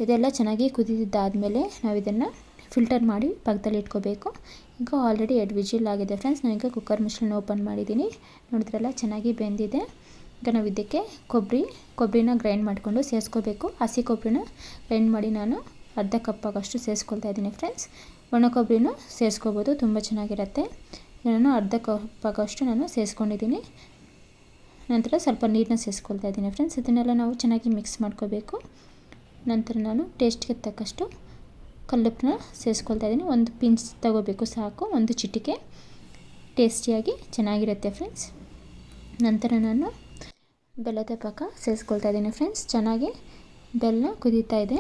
ಇದೆಲ್ಲ ಚೆನ್ನಾಗಿ ಕುದಿದಿದ್ದಾದಮೇಲೆ ನಾವು ಇದನ್ನು ಫಿಲ್ಟರ್ ಮಾಡಿ ಪಕ್ಕದಲ್ಲಿ ಇಟ್ಕೋಬೇಕು. ಈಗ ಆಲ್ರೆಡಿ 2 ವಿಜಿಲ್ ಆಗಿದೆ ಫ್ರೆಂಡ್ಸ್. ನಾನೀಗ ಕುಕ್ಕರ್ ಮುಚ್ಚಳನ ಓಪನ್ ಮಾಡಿದ್ದೀನಿ. ನೋಡಿದ್ರೆಲ್ಲ ಚೆನ್ನಾಗಿ ಬೆಂದಿದೆ. ಈಗ ನಾವು ಇದಕ್ಕೆ ಕೊಬ್ಬರಿನ ಗ್ರೈಂಡ್ ಮಾಡಿಕೊಂಡು ಸೇರಿಸ್ಕೋಬೇಕು. ಹಸಿ ಕೊಬ್ಬರಿನ ಗ್ರೈಂಡ್ ಮಾಡಿ ನಾನು 1/2 ಕಪ್ ಆಗೋಷ್ಟು ಸೇರಿಸ್ಕೊಳ್ತಾ ಇದ್ದೀನಿ ಫ್ರೆಂಡ್ಸ್. ಒಣ ಕೊಬ್ಬರಿನೂ ಸೇರಿಸ್ಕೋಬೋದು, ತುಂಬ ಚೆನ್ನಾಗಿರುತ್ತೆ. ನಾನು 1/2 ಕಪ್ ಆಗೋಷ್ಟು ನಾನು ಸೇರಿಸ್ಕೊಂಡಿದ್ದೀನಿ. ನಂತರ ಸ್ವಲ್ಪ ನೀರನ್ನ ಸೇರಿಸ್ಕೊಳ್ತಾ ಇದ್ದೀನಿ ಫ್ರೆಂಡ್ಸ್. ಇದನ್ನೆಲ್ಲ ನಾವು ಚೆನ್ನಾಗಿ ಮಿಕ್ಸ್ ಮಾಡ್ಕೋಬೇಕು. ನಂತರ ನಾನು ಟೇಸ್ಟ್ಗೆ ತಕ್ಕಷ್ಟು ಕಲ್ಲುಪ್ಪನ್ನ ಸೇರಿಸ್ಕೊಳ್ತಾ ಇದ್ದೀನಿ. 1 ಪಿಂಚ್ ತಗೋಬೇಕು ಸಾಕು, 1 ಚಿಟಿಕೆ. ಟೇಸ್ಟಿಯಾಗಿ ಚೆನ್ನಾಗಿರುತ್ತೆ ಫ್ರೆಂಡ್ಸ್. ನಂತರ ನಾನು ಬೆಲ್ಲದ ಪಾಕ ಸೇರಿಸ್ಕೊಳ್ತಾ ಇದ್ದೀನಿ ಫ್ರೆಂಡ್ಸ್. ಚೆನ್ನಾಗಿ ಬೆಲ್ಲ ಕುದೀತಾ ಇದೆ,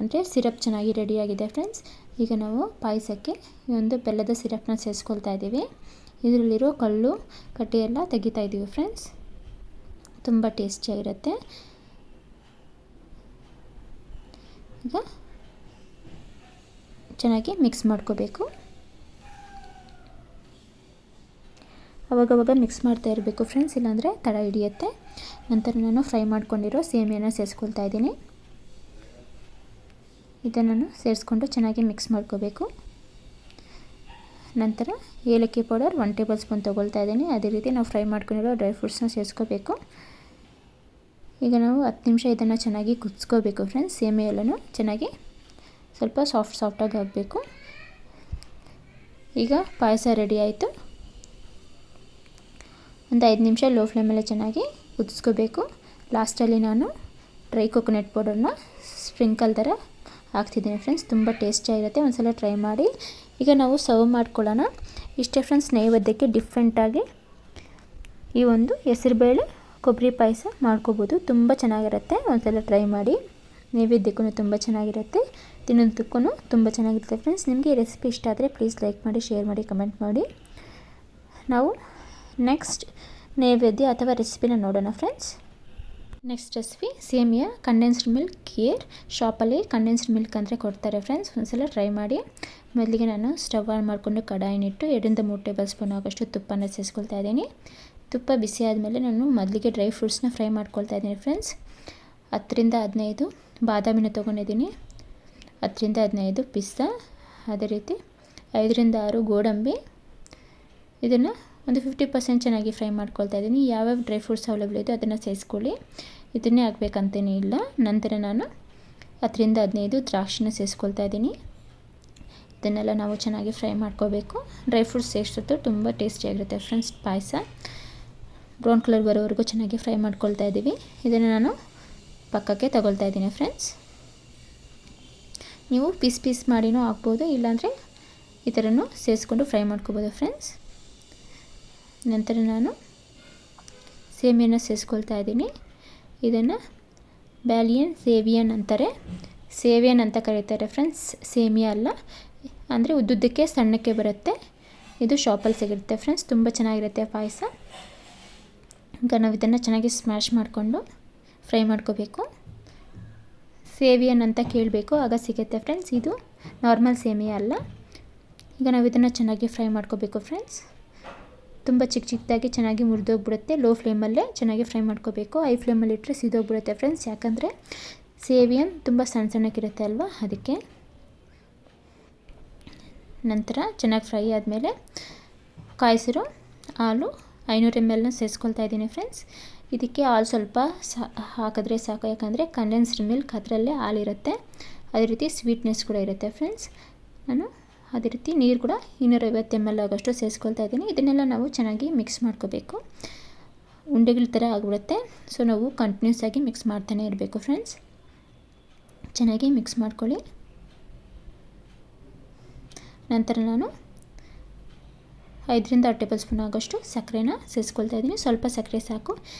ಅಂದರೆ ಸಿರಪ್ ಚೆನ್ನಾಗಿ ರೆಡಿಯಾಗಿದೆ ಫ್ರೆಂಡ್ಸ್. ಈಗ ನಾವು ಪಾಯಸಕ್ಕೆ ಈ ಒಂದು ಬೆಲ್ಲದ ಸಿರಪ್ನ ಸೇರಿಸ್ಕೊಳ್ತಾ ಇದ್ದೀವಿ. ಇದರಲ್ಲಿರೋ ಕಲ್ಲು ಕಟ್ಟೆಯೆಲ್ಲ ತೆಗಿತಾ ಇದ್ದೀವಿ ಫ್ರೆಂಡ್ಸ್. ತುಂಬ ಟೇಸ್ಟಿಯಾಗಿರುತ್ತೆ. ಈಗ ಚೆನ್ನಾಗಿ ಮಿಕ್ಸ್ ಮಾಡ್ಕೋಬೇಕು. ಅವಾಗವಾಗ ಮಿಕ್ಸ್ ಮಾಡ್ತಾ ಇರಬೇಕು ಫ್ರೆಂಡ್ಸ್, ಇಲ್ಲಾಂದರೆ ತಡ ಹಿಡಿಯುತ್ತೆ. ನಂತರ ನಾನು ಫ್ರೈ ಮಾಡ್ಕೊಂಡಿರೋ ಸೇಮಿಯಾನ ಸೇರಿಸ್ಕೊಳ್ತಾ ಇದ್ದೀನಿ. ಇದನ್ನು ಸೇರಿಸ್ಕೊಂಡು ಚೆನ್ನಾಗಿ ಮಿಕ್ಸ್ ಮಾಡ್ಕೋಬೇಕು. ನಂತರ ಏಲಕ್ಕಿ ಪೌಡರ್ 1 ಟೇಬಲ್ ಸ್ಪೂನ್ ತೊಗೊಳ್ತಾ ಇದ್ದೀನಿ. ಅದೇ ರೀತಿ ನಾವು ಫ್ರೈ ಮಾಡ್ಕೊಂಡಿರೋ ಡ್ರೈ ಫ್ರೂಟ್ಸ್ನ ಸೇರಿಸ್ಕೋಬೇಕು. ಈಗ ನಾವು 10 ನಿಮಿಷ ಇದನ್ನು ಚೆನ್ನಾಗಿ ಕುದಿಸ್ಕೋಬೇಕು ಫ್ರೆಂಡ್ಸ್. ಸೇಮಿಯಾ ಎಲ್ಲನೂ ಚೆನ್ನಾಗಿ ಸ್ವಲ್ಪ ಸಾಫ್ಟಾಗಿ ಆಗಬೇಕು. ಈಗ ಪಾಯಸ ರೆಡಿ ಆಯಿತು. ಒಂದು 5 ನಿಮಿಷ ಲೋ ಫ್ಲೇಮಲ್ಲೇ ಚೆನ್ನಾಗಿ ಕುದಿಸ್ಕೋಬೇಕು. ಲಾಸ್ಟಲ್ಲಿ ನಾನು ಡ್ರೈ ಕೋಕೋನಟ್ ಪೌಡರ್ನ ಸ್ಪ್ರಿಂಕಲ್ ಥರ ಹಾಕ್ತಿದ್ದೀನಿ ಫ್ರೆಂಡ್ಸ್. ತುಂಬ ಟೇಸ್ಟಿಯಾಗಿರುತ್ತೆ, ಒಂದು ಸಲ ಟ್ರೈ ಮಾಡಿ. ಈಗ ನಾವು ಸರ್ವ್ ಮಾಡ್ಕೊಳ್ಳೋಣ. ಇಷ್ಟೇ ಫ್ರೆಂಡ್ಸ್, ನೈವೇದ್ಯಕ್ಕೆ ಡಿಫ್ರೆಂಟಾಗಿ ಈ ಒಂದು ಹೆಸರುಬೇಳೆ ಕೊಬ್ಬರಿ ಪಾಯಸ ಮಾಡ್ಕೋಬೋದು. ತುಂಬ ಚೆನ್ನಾಗಿರುತ್ತೆ, ಒಂದು ಸಲ ಟ್ರೈ ಮಾಡಿ. ನೈವೇದ್ಯಕ್ಕೂ ತುಂಬ ಚೆನ್ನಾಗಿರುತ್ತೆ, ತಿನ್ನೋದಕ್ಕೂ ತುಂಬ ಚೆನ್ನಾಗಿರುತ್ತೆ ಫ್ರೆಂಡ್ಸ್. ನಿಮಗೆ ಈ ರೆಸಿಪಿ ಇಷ್ಟ ಆದರೆ ಪ್ಲೀಸ್ ಲೈಕ್ ಮಾಡಿ, ಶೇರ್ ಮಾಡಿ, ಕಮೆಂಟ್ ಮಾಡಿ. ನಾವು ನೆಕ್ಸ್ಟ್ ನೈವೇದ್ಯ ಅಥವಾ ರೆಸಿಪಿನ ನೋಡೋಣ friends. Next recipe semiya condensed milk kheer. ಶಾಪಲ್ಲಿ ಕಂಡೆನ್ಸ್ಡ್ ಮಿಲ್ಕ್ ಅಂದರೆ ಕೊಡ್ತಾರೆ ಫ್ರೆಂಡ್ಸ್, ಒಂದ್ಸಲ ಟ್ರೈ ಮಾಡಿ. ಮೊದಲಿಗೆ ನಾನು ಸ್ಟವ್ ಆನ್ ಮಾಡಿಕೊಂಡು ಕಡಾಯಿನಿಟ್ಟು 2-3 ಟೇಬಲ್ ಸ್ಪೂನ್ ಆಗೋಷ್ಟು ತುಪ್ಪನ ಸೇರಿಸ್ಕೊಳ್ತಾ ಇದ್ದೀನಿ. ತುಪ್ಪ ಬಿಸಿ ಆದಮೇಲೆ ನಾನು ಮೊದಲಿಗೆ ಡ್ರೈ ಫ್ರೂಟ್ಸ್ನ ಫ್ರೈ ಮಾಡ್ಕೊಳ್ತಾ ಇದ್ದೀನಿ ಫ್ರೆಂಡ್ಸ್. 10-15 ಬಾದಾಮಿನ ತೊಗೊಂಡಿದ್ದೀನಿ, 10-15 ಪಿಸ್ತಾ, ಅದೇ ರೀತಿ 5-6 ಗೋಡಂಬಿ. ಇದನ್ನು ಒಂದು 50% ಚೆನ್ನಾಗಿ ಫ್ರೈ ಮಾಡ್ಕೊಳ್ತಾ ಇದ್ದೀನಿ. ಯಾವ್ಯಾವ ಡ್ರೈ ಫ್ರೂಟ್ಸ್ ಅವೈಲೇಬಲ್ ಇದೆಯೋ ಅದನ್ನು ಸೇರಿಸ್ಕೊಳ್ಳಿ, ಇದನ್ನೇ ಹಾಕಬೇಕಂತೇನೇ ಇಲ್ಲ. ನಂತರ ನಾನು 10-15 ದ್ರಾಕ್ಷಿನ ಸೇರಿಸ್ಕೊಳ್ತಾ ಇದ್ದೀನಿ. ಇದನ್ನೆಲ್ಲ ನಾವು ಚೆನ್ನಾಗಿ ಫ್ರೈ ಮಾಡ್ಕೋಬೇಕು. ಡ್ರೈ ಫ್ರೂಟ್ಸ್ ಸೇರಿಸೋದು ತುಂಬ ಟೇಸ್ಟಿಯಾಗಿರುತ್ತೆ ಫ್ರೆಂಡ್ಸ್. ಪಾಯಸ ಬ್ರೌನ್ ಕಲರ್ ಬರೋವರೆಗೂ ಚೆನ್ನಾಗಿ ಫ್ರೈ ಮಾಡ್ಕೊಳ್ತಾ ಇದ್ದೀವಿ. ಇದನ್ನು ನಾನು ಪಕ್ಕಕ್ಕೆ ತಗೊಳ್ತಾ ಇದ್ದೀನಿ ಫ್ರೆಂಡ್ಸ್. ನೀವು ಪೀಸ್ ಮಾಡಿನೂ ಹಾಕ್ಬೋದು, ಇಲ್ಲಾಂದರೆ ಈ ಥರನೂ ಸೇರಿಸ್ಕೊಂಡು ಫ್ರೈ ಮಾಡ್ಕೋಬೋದು ಫ್ರೆಂಡ್ಸ್. ನಂತರ ನಾನು ಸೇಮಿಯನ್ನು ಸೇರಿಸ್ಕೊಳ್ತಾ ಇದ್ದೀನಿ. ಇದನ್ನು ಬ್ಯಾಲಿಯನ್ ಸೇವಿಯನ್ ಅಂತಾರೆ, ಸೇವಿಯನ್ ಅಂತ ಕರೀತಾರೆ ಫ್ರೆಂಡ್ಸ್. ಸೇಮಿಯಾ ಅಲ್ಲ, ಅಂದರೆ ಉದ್ದುದ್ದಕ್ಕೆ ಸಣ್ಣಕ್ಕೆ ಬರುತ್ತೆ. ಇದು ಶಾಪಲ್ಲಿ ಸಿಗುತ್ತೆ ಫ್ರೆಂಡ್ಸ್, ತುಂಬ ಚೆನ್ನಾಗಿರುತ್ತೆ ಪಾಯಸ. ಈಗ ನಾವು ಇದನ್ನು ಚೆನ್ನಾಗಿ ಸ್ಮ್ಯಾಶ್ ಮಾಡಿಕೊಂಡು ಫ್ರೈ ಮಾಡ್ಕೋಬೇಕು. ಸೇವಿಯನ್ ಅಂತ ಕೇಳಬೇಕು, ಆಗ ಸಿಗುತ್ತೆ ಫ್ರೆಂಡ್ಸ್. ಇದು ನಾರ್ಮಲ್ ಸೇಮಿಯಾ ಅಲ್ಲ. ಈಗ ನಾವು ಇದನ್ನು ಚೆನ್ನಾಗಿ ಫ್ರೈ ಮಾಡ್ಕೋಬೇಕು ಫ್ರೆಂಡ್ಸ್. ತುಂಬ ಚಿಕ್ಕದಾಗಿ ಚೆನ್ನಾಗಿ ಮುರಿದೋಗ್ಬಿಡುತ್ತೆ. ಲೋ ಫ್ಲೇಮಲ್ಲೇ ಚೆನ್ನಾಗಿ ಫ್ರೈ ಮಾಡ್ಕೋಬೇಕು. ಹೈ ಫ್ಲೇಮಲ್ಲಿ ಇಟ್ಟರೆ ಸಿದೋಗ್ಬಿಡುತ್ತೆ ಫ್ರೆಂಡ್ಸ್, ಯಾಕಂದರೆ ಸೇವಿಯನ್ ತುಂಬ ಸಣ್ಣಕ್ಕಿರುತ್ತೆ ಅಲ್ವಾ, ಅದಕ್ಕೆ. ನಂತರ ಚೆನ್ನಾಗಿ ಫ್ರೈ ಆದಮೇಲೆ ಕಾಯಿಸಿರೋ ಹಾಲು 500 ml ಸೇರಿಸ್ಕೊಳ್ತಾ ಇದ್ದೀನಿ ಫ್ರೆಂಡ್ಸ್. ಇದಕ್ಕೆ ಹಾಲು ಸ್ವಲ್ಪ ಹಾಕಿದ್ರೆ ಸಾಕು, ಯಾಕಂದರೆ ಕಂಡೆನ್ಸ್ಡ್ ಮಿಲ್ಕ್ ಅದರಲ್ಲೇ ಹಾಲಿರುತ್ತೆ, ಅದೇ ರೀತಿ ಸ್ವೀಟ್ನೆಸ್ ಕೂಡ ಇರುತ್ತೆ ಫ್ರೆಂಡ್ಸ್. ನಾನು ಅದೇ ರೀತಿ ನೀರು ಕೂಡ 250 ml ಆಗೋಷ್ಟು ಸೇರಿಸ್ಕೊಳ್ತಾ ಇದ್ದೀನಿ. ಇದನ್ನೆಲ್ಲ ನಾವು ಚೆನ್ನಾಗಿ ಮಿಕ್ಸ್ ಮಾಡ್ಕೋಬೇಕು. ಉಂಡೆಗಳ ಥರ ಆಗಿಬಿಡುತ್ತೆ, ಸೊ ನಾವು ಕಂಟಿನ್ಯೂಸ್ ಆಗಿ ಮಿಕ್ಸ್ ಮಾಡ್ತಾನೆ ಇರಬೇಕು ಫ್ರೆಂಡ್ಸ್. ಚೆನ್ನಾಗಿ ಮಿಕ್ಸ್ ಮಾಡ್ಕೊಳ್ಳಿ. ನಂತರ ನಾನು 5-6 ಟೇಬಲ್ ಸ್ಪೂನ್ ಆಗೋಷ್ಟು ಸಕ್ಕರೆನ ಸೇರಿಸ್ಕೊಳ್ತಾ ಇದ್ದೀನಿ. ಸ್ವಲ್ಪ ಸಕ್ಕರೆ ಸಾಕು,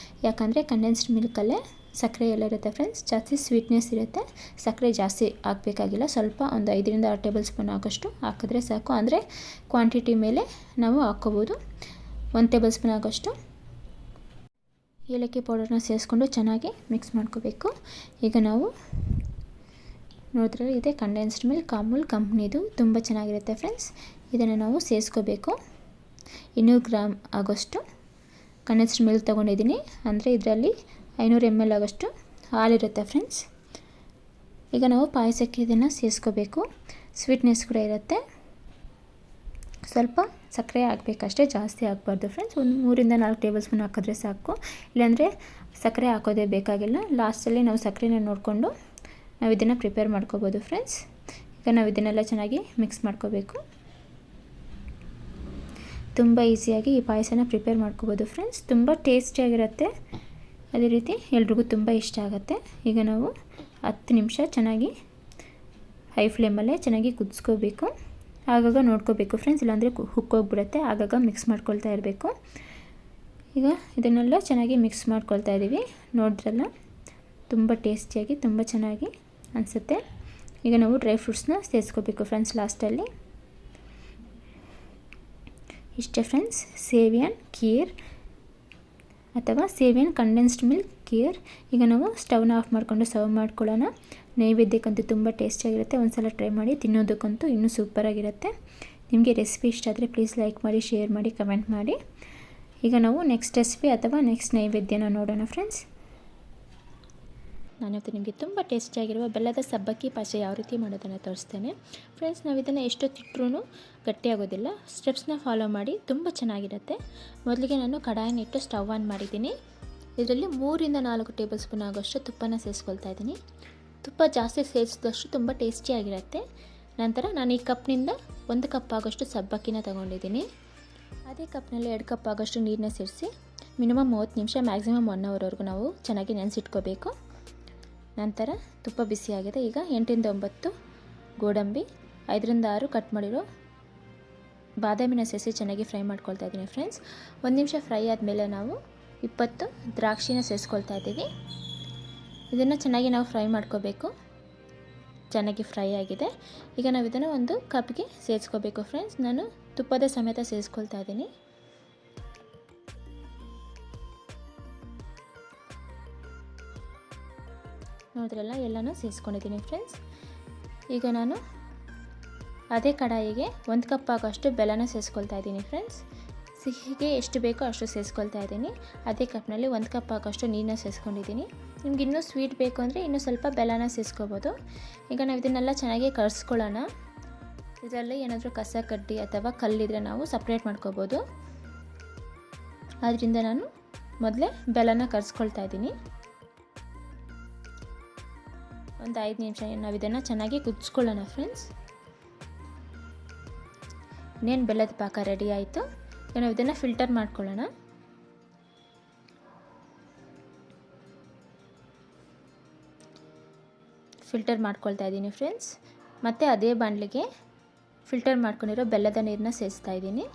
ಯಾಕಂದರೆ ಕಂಡೆನ್ಸ್ಡ್ ಮಿಲ್ಕಲ್ಲೇ ಸಕ್ಕರೆ ಎಲ್ಲ ಇರುತ್ತೆ ಫ್ರೆಂಡ್ಸ್, ಜಾಸ್ತಿ ಸ್ವೀಟ್ನೆಸ್ ಇರುತ್ತೆ. ಸಕ್ಕರೆ ಜಾಸ್ತಿ ಹಾಕಬೇಕಾಗಿಲ್ಲ, ಸ್ವಲ್ಪ ಒಂದು 5-6 ಟೇಬಲ್ ಸ್ಪೂನ್ ಆಗೋಷ್ಟು ಹಾಕಿದ್ರೆ ಸಾಕು. ಅಂದರೆ ಕ್ವಾಂಟಿಟಿ ಮೇಲೆ ನಾವು ಹಾಕ್ಕೋಬೋದು. 1 ಟೇಬಲ್ ಸ್ಪೂನ್ ಆಗೋಷ್ಟು ಏಲಕ್ಕಿ ಪೌಡರ್ನ ಸೇರಿಸ್ಕೊಂಡು ಚೆನ್ನಾಗಿ ಮಿಕ್ಸ್ ಮಾಡ್ಕೋಬೇಕು. ಈಗ ನಾವು ನೋಡಿದ್ರೆ ಇದೆ ಕಂಡೆನ್ಸ್ಡ್ ಮಿಲ್ಕ್, ಅಮೂಲ್ ಕಂಪ್ನಿದು, ತುಂಬ ಚೆನ್ನಾಗಿರುತ್ತೆ ಫ್ರೆಂಡ್ಸ್. ಇದನ್ನು ನಾವು ಸೇರಿಸ್ಕೋಬೇಕು. 200 ಗ್ರಾಮ್ ಆಗೋಷ್ಟು ಕಂಡೆನ್ಸ್ಡ್ ಮಿಲ್ಕ್ ತೊಗೊಂಡಿದ್ದೀನಿ, ಅಂದರೆ ಇದರಲ್ಲಿ 500 ml ಆಗೋಷ್ಟು ಹಾಲಿರುತ್ತೆ ಫ್ರೆಂಡ್ಸ್. ಈಗ ನಾವು ಪಾಯಸಕ್ಕೆ ಇದನ್ನು ಸೇರಿಸ್ಕೋಬೇಕು. ಸ್ವೀಟ್ನೆಸ್ ಕೂಡ ಇರುತ್ತೆ, ಸ್ವಲ್ಪ ಸಕ್ಕರೆ ಹಾಕಬೇಕಷ್ಟೇ, ಜಾಸ್ತಿ ಹಾಕಬಾರ್ದು ಫ್ರೆಂಡ್ಸ್. ಒಂದು 3-4 ಟೇಬಲ್ ಸ್ಪೂನ್ ಹಾಕಿದ್ರೆ ಸಾಕು, ಇಲ್ಲಾಂದರೆ ಸಕ್ಕರೆ ಹಾಕೋದೇ ಬೇಕಾಗಿಲ್ಲ. ಲಾಸ್ಟಲ್ಲಿ ನಾವು ಸಕ್ಕರೆನ ನೋಡಿಕೊಂಡು ನಾವು ಇದನ್ನು ಪ್ರಿಪೇರ್ ಮಾಡ್ಕೋಬೋದು ಫ್ರೆಂಡ್ಸ್. ಈಗ ನಾವು ಇದನ್ನೆಲ್ಲ ಚೆನ್ನಾಗಿ ಮಿಕ್ಸ್ ಮಾಡ್ಕೋಬೇಕು. ತುಂಬ ಈಸಿಯಾಗಿ ಈ ಪಾಯಸನ ಪ್ರಿಪೇರ್ ಮಾಡ್ಕೋಬೋದು ಫ್ರೆಂಡ್ಸ್. ತುಂಬ ಟೇಸ್ಟಿಯಾಗಿರುತ್ತೆ, ಅದೇ ರೀತಿ ಎಲ್ರಿಗೂ ತುಂಬ ಇಷ್ಟ ಆಗುತ್ತೆ. ಈಗ ನಾವು 10 ನಿಮಿಷ ಚೆನ್ನಾಗಿ ಹೈ ಫ್ಲೇಮಲ್ಲೇ ಚೆನ್ನಾಗಿ ಕುದಿಸ್ಕೋಬೇಕು. ಆಗಾಗ ನೋಡ್ಕೋಬೇಕು ಫ್ರೆಂಡ್ಸ್, ಇಲ್ಲಾಂದರೆ ಹುಕ್ಕೋಗ್ಬಿಡುತ್ತೆ. ಆಗಾಗ ಮಿಕ್ಸ್ ಮಾಡ್ಕೊಳ್ತಾ ಇರಬೇಕು. ಈಗ ಇದನ್ನೆಲ್ಲ ಚೆನ್ನಾಗಿ ಮಿಕ್ಸ್ ಮಾಡ್ಕೊಳ್ತಾ ಇದ್ದೀವಿ. ನೋಡಿದ್ರಲ್ಲ, ತುಂಬ ಟೇಸ್ಟಿಯಾಗಿ ತುಂಬ ಚೆನ್ನಾಗಿ ಅನಿಸುತ್ತೆ. ಈಗ ನಾವು ಡ್ರೈ ಫ್ರೂಟ್ಸ್ನ ಸೇರಿಸ್ಕೋಬೇಕು ಫ್ರೆಂಡ್ಸ್ ಲಾಸ್ಟಲ್ಲಿ. ಇಷ್ಟೇ ಫ್ರೆಂಡ್ಸ್, ಸೇವಿಯನ್ ಖೀರ್ ಅಥವಾ ಸೇವಿಯನ್ ಕಂಡೆನ್ಸ್ಡ್ ಮಿಲ್ಕ್ ಖೀರ್. ಈಗ ನಾವು ಸ್ಟವ್ನ ಆಫ್ ಮಾಡಿಕೊಂಡು ಸರ್ವ್ ಮಾಡ್ಕೊಳ್ಳೋಣ. ನೈವೇದ್ಯಕ್ಕಂತೂ ತುಂಬ ಟೇಸ್ಟಿಯಾಗಿರುತ್ತೆ, ಒಂದು ಸಲ ಟ್ರೈ ಮಾಡಿ. ತಿನ್ನೋದಕ್ಕಂತೂ ಇನ್ನೂ ಸೂಪರಾಗಿರುತ್ತೆ. ನಿಮಗೆ ರೆಸಿಪಿ ಇಷ್ಟ ಆದರೆ ಪ್ಲೀಸ್ ಲೈಕ್ ಮಾಡಿ, ಶೇರ್ ಮಾಡಿ, ಕಮೆಂಟ್ ಮಾಡಿ. ಈಗ ನಾವು ನೆಕ್ಸ್ಟ್ ರೆಸಿಪಿ ಅಥವಾ ನೆಕ್ಸ್ಟ್ ನೈವೇದ್ಯನ ನೋಡೋಣ ಫ್ರೆಂಡ್ಸ್. ನಾನಿವತ್ತು ನಿಮಗೆ ತುಂಬ ಟೇಸ್ಟಿಯಾಗಿರುವ ಬೆಲ್ಲದ ಸಬ್ಬಕ್ಕಿ ಪಾಯಸ ಯಾವ ರೀತಿ ಮಾಡೋದನ್ನು ತೋರಿಸ್ತೇನೆ ಫ್ರೆಂಡ್ಸ್. ನಾವು ಇದನ್ನು ಎಷ್ಟೊತ್ತಿಟ್ಟರೂ ಗಟ್ಟಿಯಾಗೋದಿಲ್ಲ. ಸ್ಟೆಪ್ಸ್ನ ಫಾಲೋ ಮಾಡಿ, ತುಂಬ ಚೆನ್ನಾಗಿರುತ್ತೆ. ಮೊದಲಿಗೆ ನಾನು ಕಡಾಯಿನಿಟ್ಟು ಸ್ಟವ್ ಆನ್ ಮಾಡಿದ್ದೀನಿ. ಇದರಲ್ಲಿ 3-4 ಟೇಬಲ್ ಸ್ಪೂನ್ ಆಗೋಷ್ಟು ತುಪ್ಪನ ಸೇರಿಸ್ಕೊಳ್ತಾ ಇದ್ದೀನಿ. ತುಪ್ಪ ಜಾಸ್ತಿ ಸೇರಿಸಿದಷ್ಟು ತುಂಬ ಟೇಸ್ಟಿಯಾಗಿರುತ್ತೆ. ನಂತರ ನಾನು ಈ ಕಪ್ನಿಂದ 1 ಕಪ್ ಆಗೋಷ್ಟು ಸಬ್ಬಕ್ಕಿನ ತೊಗೊಂಡಿದ್ದೀನಿ. ಅದೇ ಕಪ್ನಲ್ಲಿ 2 ಕಪ್ ಆಗೋಷ್ಟು ನೀರನ್ನ ಸೇರಿಸಿ ಮಿನಿಮಮ್ 30 ನಿಮಿಷ, ಮ್ಯಾಕ್ಸಿಮಮ್ 1 ಅವರ್ವರೆಗೂ ನಾವು ಚೆನ್ನಾಗಿ ನೆನೆಸಿಟ್ಕೋಬೇಕು. ನಂತರ ತುಪ್ಪ ಬಿಸಿಯಾಗಿದೆ. ಈಗ 8-9 ಗೋಡಂಬಿ, 5-6 ಕಟ್ ಮಾಡಿರೋ ಬಾದಾಮಿನ ಸೇರಿಸಿ ಚೆನ್ನಾಗಿ ಫ್ರೈ ಮಾಡ್ಕೊಳ್ತಾ ಇದ್ದೀನಿ ಫ್ರೆಂಡ್ಸ್. 1 ನಿಮಿಷ ಫ್ರೈ ಆದಮೇಲೆ ನಾವು 20 ದ್ರಾಕ್ಷಿನ ಸೇರಿಸ್ಕೊಳ್ತಾ ಇದ್ದೀವಿ. ಇದನ್ನು ಚೆನ್ನಾಗಿ ನಾವು ಫ್ರೈ ಮಾಡ್ಕೋಬೇಕು. ಚೆನ್ನಾಗಿ ಫ್ರೈ ಆಗಿದೆ. ಈಗ ನಾವು ಇದನ್ನು ಒಂದು ಕಪ್ಗೆ ಸೇರಿಸ್ಕೋಬೇಕು ಫ್ರೆಂಡ್ಸ್. ನಾನು ತುಪ್ಪದ ಸಮೇತ ಸೇರಿಸ್ಕೊಳ್ತಾ ಇದ್ದೀನಿ. ನೋಡಿದ್ರಲ್ಲ ಎಲ್ಲನೂ ಸೇರಿಸ್ಕೊಂಡಿದ್ದೀನಿ ಫ್ರೆಂಡ್ಸ್. ಈಗ ನಾನು ಅದೇ ಕಡಾಯಿಗೆ 1 ಕಪ್ ಆಗೋಷ್ಟು ಬೆಲ್ಲನ ಸೇರಿಸ್ಕೊಳ್ತಾ ಇದ್ದೀನಿ ಫ್ರೆಂಡ್ಸ್. ಸಿಹಿಗೆ ಎಷ್ಟು ಬೇಕೋ ಅಷ್ಟು ಸೇರಿಸ್ಕೊಳ್ತಾ ಇದ್ದೀನಿ. ಅದೇ ಕಪ್ನಲ್ಲಿ 1 ಕಪ್ ಆಗೋಷ್ಟು ನೀರನ್ನ ಸೇರಿಸ್ಕೊಂಡಿದ್ದೀನಿ. ನಿಮ್ಗೆ ಇನ್ನೂ ಸ್ವೀಟ್ ಬೇಕು ಅಂದರೆ ಇನ್ನೂ ಸ್ವಲ್ಪ ಬೆಲ್ಲನ ಸೇರಿಸ್ಕೋಬೋದು. ಈಗ ನಾವು ಇದನ್ನೆಲ್ಲ ಚೆನ್ನಾಗಿ ಕಲಿಸ್ಕೊಳ್ಳೋಣ. ಇದರಲ್ಲಿ ಏನಾದರೂ ಕಸ ಕಡ್ಡಿ ಅಥವಾ ಕಲ್ಲಿದ್ರೆ ನಾವು ಸಪ್ರೇಟ್ ಮಾಡ್ಕೋಬೋದು. ಆದ್ದರಿಂದ ನಾನು ಮೊದಲೇ ಬೆಲ್ಲನ ಕಲಿಸ್ಕೊಳ್ತಾ ಇದ್ದೀನಿ. ಒಂದು 5 ನಿಮಿಷ ನಾವು ಇದನ್ನು ಚೆನ್ನಾಗಿ ಕುದಿಸ್ಕೊಳ್ಳೋಣ ಫ್ರೆಂಡ್ಸ್. ಇನ್ನೇನು ಬೆಲ್ಲದ ಪಾಕ ರೆಡಿ ಆಯಿತು. ಈಗ ನಾವು ಇದನ್ನು ಫಿಲ್ಟರ್ ಮಾಡ್ಕೊಳ್ಳೋಣ. ಫಿಲ್ಟರ್ ಮಾಡ್ಕೊಳ್ತಾ ಇದ್ದೀನಿ ಫ್ರೆಂಡ್ಸ್. ಮತ್ತು ಅದೇ ಬಾಣಲಿಗೆ ಫಿಲ್ಟರ್ ಮಾಡ್ಕೊಂಡಿರೋ ಬೆಲ್ಲದ ನೀರನ್ನ ಸೇರಿಸ್ತಾ ಇದ್ದೀನಿ.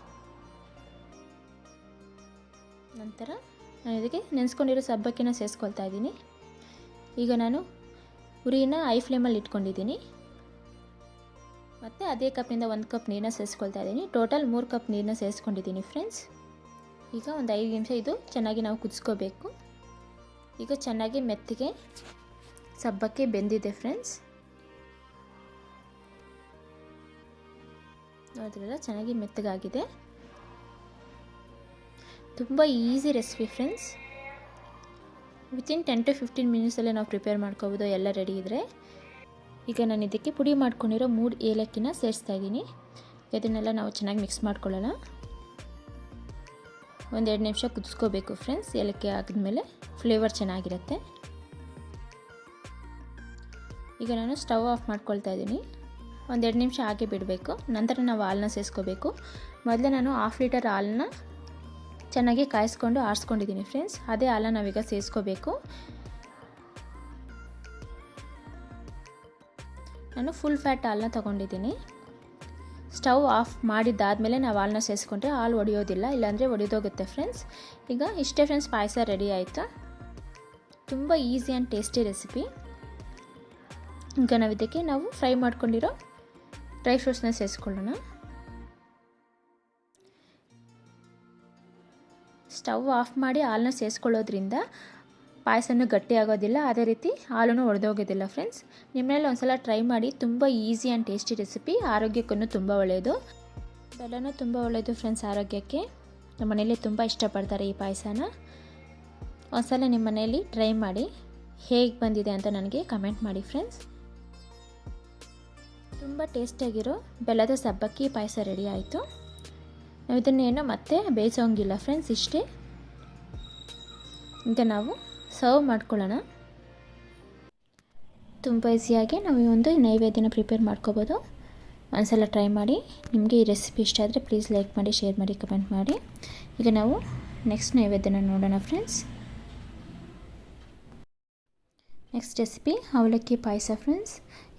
ನಂತರ ನಾನು ಇದಕ್ಕೆ ನೆನೆಸ್ಕೊಂಡಿರೋ ಸಬ್ಬಕ್ಕಿನ ಸೇರಿಸ್ಕೊಳ್ತಾ ಇದ್ದೀನಿ. ಈಗ ನಾನು ಉರಿನ ಹೈ ಫ್ಲೇಮಲ್ಲಿ ಇಟ್ಕೊಂಡಿದ್ದೀನಿ. ಮತ್ತು ಅದೇ ಕಪ್ನಿಂದ 1 ಕಪ್ ನೀರನ್ನ ಸೇರಿಸ್ಕೊಳ್ತಾ ಇದ್ದೀನಿ. ಟೋಟಲ್ 3 ಕಪ್ ನೀರನ್ನ ಸೇರಿಸ್ಕೊಂಡಿದ್ದೀನಿ ಫ್ರೆಂಡ್ಸ್. ಈಗ ಒಂದು 5 ನಿಮಿಷ ಇದು ಚೆನ್ನಾಗಿ ನಾವು ಕುದಿಸ್ಕೋಬೇಕು. ಈಗ ಚೆನ್ನಾಗಿ ಮೆತ್ತಗೆ ಸಬ್ಬಕ್ಕಿ ಬೆಂದಿದೆ ಫ್ರೆಂಡ್ಸ್. ನೋಡಿದ್ರಲ್ಲ ಚೆನ್ನಾಗಿ ಮೆತ್ತಗಾಗಿದೆ. ತುಂಬ easy recipe friends. Within 10 to 15 ಮಿನಿಟ್ಸಲ್ಲೇ ನಾವು ಪ್ರಿಪೇರ್ ಮಾಡ್ಕೋಬೋದು ಎಲ್ಲ ರೆಡಿ ಇದ್ದರೆ. ಈಗ ನಾನು ಇದಕ್ಕೆ ಪುಡಿ ಮಾಡ್ಕೊಂಡಿರೋ 3 ಏಲಕ್ಕಿನ ಸೇರಿಸ್ತಾ ಇದ್ದೀನಿ. ಇದನ್ನೆಲ್ಲ ನಾವು ಚೆನ್ನಾಗಿ ಮಿಕ್ಸ್ ಮಾಡ್ಕೊಳ್ಳೋಣ. ಒಂದು 2 ನಿಮಿಷ ಕುದಿಸ್ಕೋಬೇಕು ಫ್ರೆಂಡ್ಸ್. ಏಲಕ್ಕಿ ಹಾಕಿದ್ಮೇಲೆ ಫ್ಲೇವರ್ ಚೆನ್ನಾಗಿರುತ್ತೆ. ಈಗ ನಾನು ಸ್ಟವ್ ಆಫ್ ಮಾಡ್ಕೊಳ್ತಾ ಇದ್ದೀನಿ. ಒಂದು 2 ನಿಮಿಷ ಹಾಗೆ ಬಿಡಬೇಕು. ನಂತರ ನಾವು ಹಾಲನ್ನ ಸೇರಿಸ್ಕೋಬೇಕು. ಮೊದಲೇ ನಾನು 1/2 ಲೀಟರ್ ಹಾಲನ್ನ ಚೆನ್ನಾಗಿ ಕಾಯಿಸ್ಕೊಂಡು ಆರಿಸ್ಕೊಂಡಿದ್ದೀನಿ ಫ್ರೆಂಡ್ಸ್. ಅದೇ ಹಾಲನ್ನ ನಾವೀಗ ಸೇರಿಸ್ಕೋಬೇಕು. ನಾನು ಫುಲ್ ಫ್ಯಾಟ್ ಹಾಲನ್ನ ತೊಗೊಂಡಿದ್ದೀನಿ. ಸ್ಟವ್ ಆಫ್ ಮಾಡಿದ್ದಾದಮೇಲೆ ನಾವು ಹಾಲನ್ನ ಸೇರಿಸ್ಕೊಂಡ್ರೆ ಹಾಲು ಒಡೆಯೋದಿಲ್ಲ, ಇಲ್ಲಾಂದರೆ ಒಡೆದೋಗುತ್ತೆ ಫ್ರೆಂಡ್ಸ್. ಈಗ ಇಷ್ಟೇ ಫ್ರೆಂಡ್ಸ್, ಪಾಯಸ ರೆಡಿ ಆಯಿತು. ತುಂಬ ಈಸಿ ಆ್ಯಂಡ್ ಟೇಸ್ಟಿ ರೆಸಿಪಿ. ಈಗ ನಾವು ಇದಕ್ಕೆ ನಾವು ಫ್ರೈ ಮಾಡ್ಕೊಂಡಿರೋ ಡ್ರೈ ಫ್ರೂಟ್ಸ್ನ ಸೇರಿಸ್ಕೊಳ್ಳೋಣ. ಸ್ಟವ್ ಆಫ್ ಮಾಡಿ ಹಾಲನ್ನ ಸೇರಿಸ್ಕೊಳ್ಳೋದ್ರಿಂದ ಪಾಯಸನೂ ಗಟ್ಟಿ ಆಗೋದಿಲ್ಲ, ಅದೇ ರೀತಿ ಹಾಲೂ ಒಡೆದೋಗೋದಿಲ್ಲ ಫ್ರೆಂಡ್ಸ್. ನಿಮ್ಮನೇಲಿ ಒಂದ್ಸಲ ಟ್ರೈ ಮಾಡಿ. ತುಂಬ ಈಸಿ ಆ್ಯಂಡ್ ಟೇಸ್ಟಿ ರೆಸಿಪಿ. ಆರೋಗ್ಯಕ್ಕೂ ತುಂಬ ಒಳ್ಳೆಯದು. ಬೆಲ್ಲನೂ ತುಂಬ ಒಳ್ಳೆಯದು ಫ್ರೆಂಡ್ಸ್ ಆರೋಗ್ಯಕ್ಕೆ. ನಮ್ಮ ಮನೇಲಿ ತುಂಬ ಇಷ್ಟಪಡ್ತಾರೆ ಈ ಪಾಯಸನ. ಒಂದ್ಸಲ ನಿಮ್ಮ ಮನೇಲಿ ಟ್ರೈ ಮಾಡಿ. ಹೇಗೆ ಬಂದಿದೆ ಅಂತ ನನಗೆ ಕಮೆಂಟ್ ಮಾಡಿ ಫ್ರೆಂಡ್ಸ್. ತುಂಬ ಟೇಸ್ಟಿಯಾಗಿರೋ ಬೆಲ್ಲದ ಸಬ್ಬಕ್ಕಿ ಪಾಯಸ ರೆಡಿ ಆಯಿತು. ನಾವು ಇದನ್ನೇನೋ ಮತ್ತೆ ಬೇಯಿಸೋಂಗಿಲ್ಲ ಫ್ರೆಂಡ್ಸ್, ಇಷ್ಟೇ. ಈಗ ನಾವು ಸರ್ವ್ ಮಾಡ್ಕೊಳ್ಳೋಣ. ತುಂಬ ಈಸಿಯಾಗಿ ನಾವು ಈ ಒಂದು ನೈವೇದ್ಯನ ಪ್ರಿಪೇರ್ ಮಾಡ್ಕೋಬೋದು. ಒಂದ್ಸಲ ಟ್ರೈ ಮಾಡಿ. ನಿಮಗೆ ಈ ರೆಸಿಪಿ ಇಷ್ಟ ಆದರೆ ಪ್ಲೀಸ್ ಲೈಕ್ ಮಾಡಿ, ಶೇರ್ ಮಾಡಿ, ಕಮೆಂಟ್ ಮಾಡಿ. ಈಗ ನಾವು ನೆಕ್ಸ್ಟ್ ನೈವೇದ್ಯನ ನೋಡೋಣ ಫ್ರೆಂಡ್ಸ್. ನೆಕ್ಸ್ಟ್ ರೆಸಿಪಿ ಅವಲಕ್ಕಿ ಪಾಯಸ ಫ್ರೆಂಡ್ಸ್.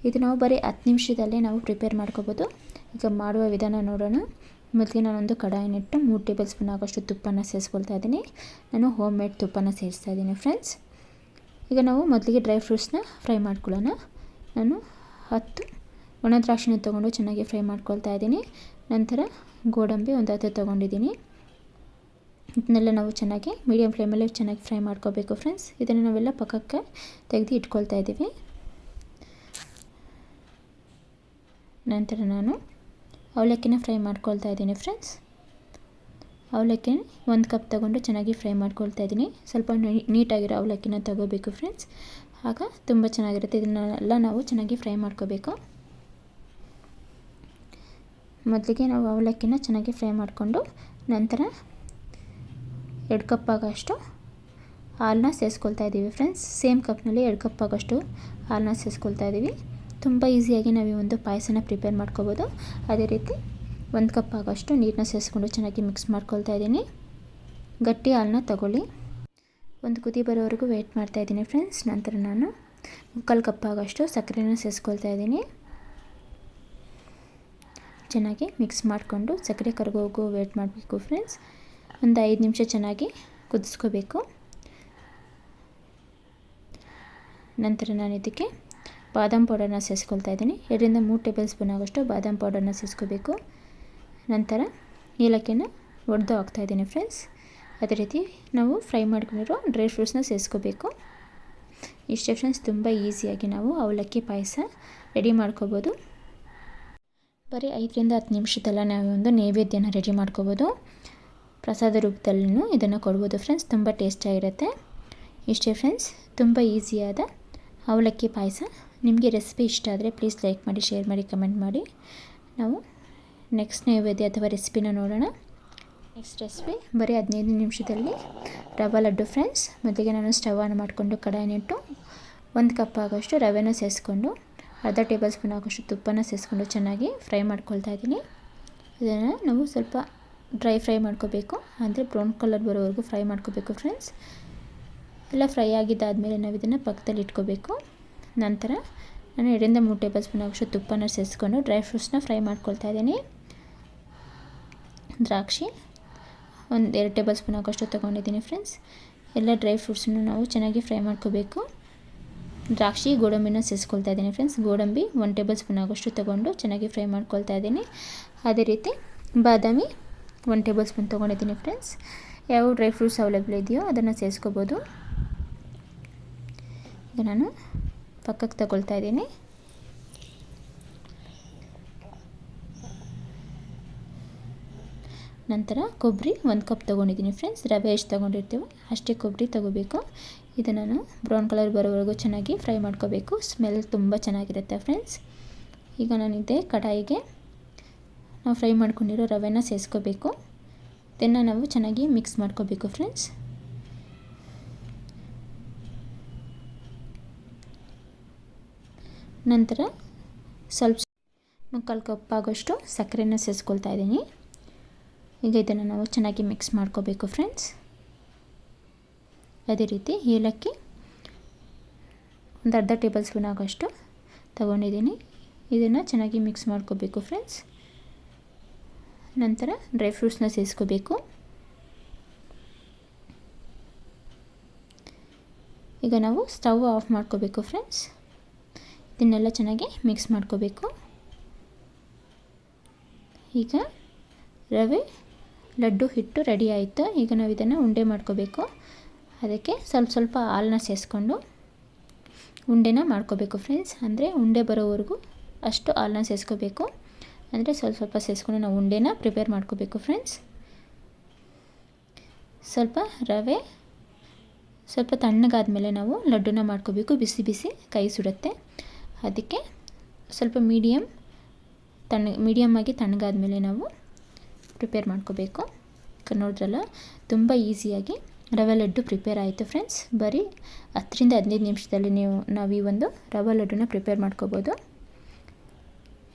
ಇದು ನಾವು ಬರೀ 10 ನಿಮಿಷದಲ್ಲೇ ನಾವು ಪ್ರಿಪೇರ್ ಮಾಡ್ಕೋಬೋದು. ಈಗ ಮಾಡುವ ವಿಧಾನ ನೋಡೋಣ. ಮೊದಲಿಗೆ ನಾನೊಂದು ಕಡಾಯಿನಿಟ್ಟು 3 ಟೇಬಲ್ ಸ್ಪೂನ್ ಆಗೋಷ್ಟು ತುಪ್ಪನ ಸೇರಿಸ್ಕೊಳ್ತಾ ಇದ್ದೀನಿ. ನಾನು ಹೋಮ್ ಮೇಡ್ ತುಪ್ಪನ ಸೇರಿಸ್ತಾ ಇದ್ದೀನಿ ಫ್ರೆಂಡ್ಸ್. ಈಗ ನಾವು ಮೊದಲಿಗೆ ಡ್ರೈ ಫ್ರೂಟ್ಸ್ನ ಫ್ರೈ ಮಾಡ್ಕೊಳ್ಳೋಣ. ನಾನು 10 ಒಣ ದ್ರಾಕ್ಷಿನ ತೊಗೊಂಡು ಚೆನ್ನಾಗಿ ಫ್ರೈ ಮಾಡ್ಕೊಳ್ತಾ ಇದ್ದೀನಿ. ನಂತರ ಗೋಡಂಬಿ ಒಂದು 10 ತೊಗೊಂಡಿದ್ದೀನಿ. ಇದನ್ನೆಲ್ಲ ನಾವು ಚೆನ್ನಾಗಿ ಮೀಡಿಯಮ್ ಫ್ಲೇಮಲ್ಲಿ ಚೆನ್ನಾಗಿ ಫ್ರೈ ಮಾಡ್ಕೋಬೇಕು ಫ್ರೆಂಡ್ಸ್. ಇದನ್ನು ನಾವೆಲ್ಲ ಪಕ್ಕಕ್ಕೆ ತೆಗೆದು ಇಟ್ಕೊಳ್ತಾ ಇದ್ದೀವಿ. ನಂತರ ನಾನು ಅವಲಕ್ಕಿನ ಫ್ರೈ ಮಾಡ್ಕೊಳ್ತಾ ಇದ್ದೀನಿ ಫ್ರೆಂಡ್ಸ್. ಅವಲಕ್ಕಿನ 1 ಕಪ್ ತೊಗೊಂಡು ಚೆನ್ನಾಗಿ ಫ್ರೈ ಮಾಡ್ಕೊಳ್ತಾ ಇದ್ದೀನಿ. ಸ್ವಲ್ಪ ನೀಟಾಗಿರೋ ಅವಲಕ್ಕಿನ ತೊಗೋಬೇಕು ಫ್ರೆಂಡ್ಸ್, ಆಗ ತುಂಬ ಚೆನ್ನಾಗಿರುತ್ತೆ. ಇದನ್ನೆಲ್ಲ ನಾವು ಚೆನ್ನಾಗಿ ಫ್ರೈ ಮಾಡ್ಕೋಬೇಕು. ಮೊದಲಿಗೆ ನಾವು ಅವಲಕ್ಕಿನ ಚೆನ್ನಾಗಿ ಫ್ರೈ ಮಾಡಿಕೊಂಡು ನಂತರ 2 ಕಪ್ ಆಗೋಷ್ಟು ಹಾಲನ್ನ ಸೇರಿಸ್ಕೊಳ್ತಾ ಇದ್ದೀವಿ ಫ್ರೆಂಡ್ಸ್. ಸೇಮ್ ಕಪ್ನಲ್ಲಿ 2 ಕಪ್ ಆಗೋಷ್ಟು ಹಾಲನ್ನ ಸೇರಿಸ್ಕೊಳ್ತಾ ಇದ್ದೀವಿ. ತುಂಬ ಈಸಿಯಾಗಿ ನಾವು ಈ ಒಂದು ಪಾಯಸನ ಪ್ರಿಪೇರ್ ಮಾಡ್ಕೋಬೋದು. ಅದೇ ರೀತಿ 1 ಕಪ್ ಆಗೋಷ್ಟು ನೀರನ್ನ ಸೇರಿಸ್ಕೊಂಡು ಚೆನ್ನಾಗಿ ಮಿಕ್ಸ್ ಮಾಡ್ಕೊಳ್ತಾ ಇದ್ದೀನಿ. ಗಟ್ಟಿ ಹಾಲನ್ನ ತಗೊಳ್ಳಿ. ಒಂದು ಕುದಿ ಬರೋವರೆಗೂ ವೆಯ್ಟ್ ಮಾಡ್ತಾಯಿದ್ದೀನಿ ಫ್ರೆಂಡ್ಸ್. ನಂತರ ನಾನು 1/4 ಕಪ್ ಆಗೋಷ್ಟು ಸಕ್ಕರೆನ ಸೇರಿಸ್ಕೊಳ್ತಾ ಇದ್ದೀನಿ. ಚೆನ್ನಾಗಿ ಮಿಕ್ಸ್ ಮಾಡಿಕೊಂಡು ಸಕ್ಕರೆ ಕರಗೋವರೆಗೂ ವೆಯ್ಟ್ ಮಾಡಬೇಕು ಫ್ರೆಂಡ್ಸ್. ಒಂದು 5 ನಿಮಿಷ ಚೆನ್ನಾಗಿ ಕುದಿಸ್ಕೋಬೇಕು. ನಂತರ ನಾನು ಇದಕ್ಕೆ ಬಾದಾಮ್ ಪೌಡರ್ನ ಸೇರಿಸ್ಕೊಳ್ತಾ ಇದ್ದೀನಿ. 2 ರಿಂದ 3 ಟೇಬಲ್ ಸ್ಪೂನ್ ಆಗೋಷ್ಟು ಬಾದಾಮ್ ಪೌಡರ್ನ ಸೇರಿಸ್ಕೋಬೇಕು. ನಂತರ ಏಲಕ್ಕಿನ ಒಡೆದು ಹಾಕ್ತಾಯಿದ್ದೀನಿ ಫ್ರೆಂಡ್ಸ್. ಅದೇ ರೀತಿ ನಾವು ಫ್ರೈ ಮಾಡ್ಕೊಂಡಿರೋ ಡ್ರೈ ಫ್ರೂಟ್ಸ್ನ ಸೇರಿಸ್ಕೋಬೇಕು. ಇಷ್ಟೇ ಫ್ರೆಂಡ್ಸ್, ತುಂಬ ಈಸಿಯಾಗಿ ನಾವು ಅವಲಕ್ಕಿ ಪಾಯಸ ರೆಡಿ ಮಾಡ್ಕೋಬೋದು. ಬರೀ 5ರಿಂದ 10 ನಿಮಿಷದಲ್ಲ ನಾವು ಒಂದು ನೈವೇದ್ಯನ ರೆಡಿ ಮಾಡ್ಕೋಬೋದು. ಪ್ರಸಾದ ರೂಪದಲ್ಲೂ ಇದನ್ನು ಕೊಡ್ಬೋದು ಫ್ರೆಂಡ್ಸ್, ತುಂಬ ಟೇಸ್ಟಿಯಾಗಿರುತ್ತೆ. ಇಷ್ಟೇ ಫ್ರೆಂಡ್ಸ್, ತುಂಬ ಈಸಿಯಾದ ಅವಲಕ್ಕಿ ಪಾಯಸ. ನಿಮಗೆ ರೆಸಿಪಿ ಇಷ್ಟ ಆದರೆ ಪ್ಲೀಸ್ ಲೈಕ್ ಮಾಡಿ, ಶೇರ್ ಮಾಡಿ, ಕಮೆಂಟ್ ಮಾಡಿ. ನಾವು ನೆಕ್ಸ್ಟ್ ನೈವೇದ್ಯ ಅಥವಾ ರೆಸಿಪಿನ ನೋಡೋಣ. ನೆಕ್ಸ್ಟ್ ರೆಸಿಪಿ ಬರೀ 15 ನಿಮಿಷದಲ್ಲಿ ರವೆ ಲಡ್ಡು ಫ್ರೆಂಡ್ಸ್. ಮೊದಲಿಗೆ ನಾನು ಸ್ಟವ್ ಆನ್ ಮಾಡಿಕೊಂಡು ಕಡಾಯಿನಿಟ್ಟು 1 ಕಪ್ ಆಗೋಷ್ಟು ರವೆನ ಸೇರಿಸ್ಕೊಂಡು ಅರ್ಧ ಟೇಬಲ್ ಸ್ಪೂನ್ ಆಗೋಷ್ಟು ತುಪ್ಪನ ಸೇರಿಸ್ಕೊಂಡು ಚೆನ್ನಾಗಿ ಫ್ರೈ ಮಾಡ್ಕೊಳ್ತಾ ಇದ್ದೀನಿ. ಇದನ್ನು ನಾವು ಸ್ವಲ್ಪ ಡ್ರೈ ಫ್ರೈ ಮಾಡ್ಕೋಬೇಕು, ಅಂದರೆ ಬ್ರೌನ್ ಕಲರ್ ಬರೋವರೆಗೂ ಫ್ರೈ ಮಾಡ್ಕೋಬೇಕು ಫ್ರೆಂಡ್ಸ್. ಎಲ್ಲ ಫ್ರೈ ಆಗಿದ್ದಾದಮೇಲೆ ನಾವು ಇದನ್ನು ಪಕ್ಕದಲ್ಲಿ ಇಟ್ಕೋಬೇಕು. ನಂತರ ನಾನು 2ರಿಂದ 3 ಟೇಬಲ್ ಸ್ಪೂನ್ ಆಗೋಷ್ಟು ತುಪ್ಪನ ಸೇರಿಸ್ಕೊಂಡು ಡ್ರೈ ಫ್ರೂಟ್ಸ್ನ ಫ್ರೈ ಮಾಡ್ಕೊಳ್ತಾ ಇದ್ದೀನಿ. ದ್ರಾಕ್ಷಿ 2 ಟೇಬಲ್ ಸ್ಪೂನ್ ಆಗೋಷ್ಟು ತೊಗೊಂಡಿದ್ದೀನಿ ಫ್ರೆಂಡ್ಸ್. ಎಲ್ಲ ಡ್ರೈ ಫ್ರೂಟ್ಸನ್ನು ನಾವು ಚೆನ್ನಾಗಿ ಫ್ರೈ ಮಾಡ್ಕೋಬೇಕು. ದ್ರಾಕ್ಷಿ ಗೋಡಂಬಿನ ಸೇರಿಸ್ಕೊಳ್ತಾ ಇದ್ದೀನಿ ಫ್ರೆಂಡ್ಸ್. ಗೋಡಂಬಿ 1 ಟೇಬಲ್ ಸ್ಪೂನ್ ಆಗೋಷ್ಟು ತೊಗೊಂಡು ಚೆನ್ನಾಗಿ ಫ್ರೈ ಮಾಡ್ಕೊಳ್ತಾ ಇದ್ದೀನಿ. ಅದೇ ರೀತಿ ಬಾದಾಮಿ 1 ಟೇಬಲ್ ಸ್ಪೂನ್ ತೊಗೊಂಡಿದ್ದೀನಿ ಫ್ರೆಂಡ್ಸ್. ಯಾವ ಡ್ರೈ ಫ್ರೂಟ್ಸ್ ಅವೈಲೇಬಲ್ ಇದೆಯೋ ಅದನ್ನು ಸೇರಿಸ್ಕೋಬೋದು. ಈಗ ನಾನು ಪಕ್ಕಕ್ಕೆ ತಗೊಳ್ತಾ ಇದ್ದೀನಿ. ನಂತರ ಕೊಬ್ಬರಿ 1 ಕಪ್ ತೊಗೊಂಡಿದ್ದೀನಿ ಫ್ರೆಂಡ್ಸ್. ರವೆ ಎಷ್ಟು ತೊಗೊಂಡಿರ್ತೀವೋ ಅಷ್ಟೇ ಕೊಬ್ಬರಿ ತೊಗೋಬೇಕು. ಇದನ್ನು ನಾನು ಬ್ರೌನ್ ಕಲರ್ ಬರೋವರೆಗೂ ಚೆನ್ನಾಗಿ ಫ್ರೈ ಮಾಡ್ಕೋಬೇಕು. ಸ್ಮೆಲ್ ತುಂಬ ಚೆನ್ನಾಗಿರುತ್ತೆ ಫ್ರೆಂಡ್ಸ್. ಈಗ ನಾನಿದೆ ಕಡಾಯಿಗೆ ನಾವು ಫ್ರೈ ಮಾಡ್ಕೊಂಡಿರೋ ರವೆನ ಸೇರಿಸ್ಕೋಬೇಕು. ಇದನ್ನು ನಾವು ಚೆನ್ನಾಗಿ ಮಿಕ್ಸ್ ಮಾಡ್ಕೋಬೇಕು ಫ್ರೆಂಡ್ಸ್. ನಂತರ ಸ್ವಲ್ಪ 1/4 ಕಪ್ ಆಗೋಷ್ಟು ಸಕ್ಕರೆನ ಸೇರಿಸ್ಕೊಳ್ತಾ ಇದ್ದೀನಿ. ಈಗ ಇದನ್ನು ನಾವು ಚೆನ್ನಾಗಿ ಮಿಕ್ಸ್ ಮಾಡ್ಕೋಬೇಕು ಫ್ರೆಂಡ್ಸ್. ಅದೇ ರೀತಿ ಏಲಕ್ಕಿ ಒಂದು ಅರ್ಧ ಟೇಬಲ್ ಸ್ಪೂನ್ ಆಗೋಷ್ಟು ತೊಗೊಂಡಿದ್ದೀನಿ. ಇದನ್ನು ಚೆನ್ನಾಗಿ ಮಿಕ್ಸ್ ಮಾಡ್ಕೋಬೇಕು ಫ್ರೆಂಡ್ಸ್. ನಂತರ ಡ್ರೈ ಫ್ರೂಟ್ಸ್ನ ಸೇರಿಸ್ಕೋಬೇಕು. ಈಗ ನಾವು ಸ್ಟವ್ ಆಫ್ ಮಾಡ್ಕೋಬೇಕು ಫ್ರೆಂಡ್ಸ್. ಇದನ್ನೆಲ್ಲ ಚೆನ್ನಾಗಿ ಮಿಕ್ಸ್ ಮಾಡ್ಕೋಬೇಕು. ಈಗ ರವೆ ಲಡ್ಡು ಹಿಟ್ಟು ರೆಡಿ ಆಯಿತು. ಈಗ ನಾವು ಇದನ್ನು ಉಂಡೆ ಮಾಡ್ಕೋಬೇಕು. ಅದಕ್ಕೆ ಸ್ವಲ್ಪ ಹಾಲನ್ನ ಸೇರಿಸ್ಕೊಂಡು ಉಂಡೆನ ಮಾಡ್ಕೋಬೇಕು ಫ್ರೆಂಡ್ಸ್. ಅಂದರೆ ಉಂಡೆ ಬರೋವರೆಗೂ ಅಷ್ಟು ಹಾಲನ್ನ ಸೇರಿಸ್ಕೋಬೇಕು. ಅಂದರೆ ಸ್ವಲ್ಪ ಸೇರಿಸ್ಕೊಂಡು ನಾವು ಉಂಡೆನ ಪ್ರಿಪೇರ್ ಮಾಡ್ಕೋಬೇಕು ಫ್ರೆಂಡ್ಸ್. ಸ್ವಲ್ಪ ರವೆ ಸ್ವಲ್ಪ ತಣ್ಣಗಾದ್ಮೇಲೆ ನಾವು ಲಡ್ಡುನ ಮಾಡ್ಕೋಬೇಕು. ಬಿಸಿ ಬಿಸಿ ಕೈ ಸುಡುತ್ತೆ. ಅದಕ್ಕೆ ಸ್ವಲ್ಪ ಮೀಡಿಯಮ್ ಆಗಿ ತಣ್ಣಗಾದ್ಮೇಲೆ ನಾವು ಪ್ರಿಪೇರ್ ಮಾಡ್ಕೋಬೇಕು. ನೋಡಿದ್ರಲ್ಲ, ತುಂಬ ಈಸಿಯಾಗಿ ರವೆ ಲಡ್ಡು ಪ್ರಿಪೇರ್ ಆಯಿತು ಫ್ರೆಂಡ್ಸ್. ಬರೀ 10ರಿಂದ 15 ನಿಮಿಷದಲ್ಲಿ ನಾವು ಈ ಒಂದು ರವೆ ಲಡ್ಡುನ ಪ್ರಿಪೇರ್ ಮಾಡ್ಕೋಬೋದು.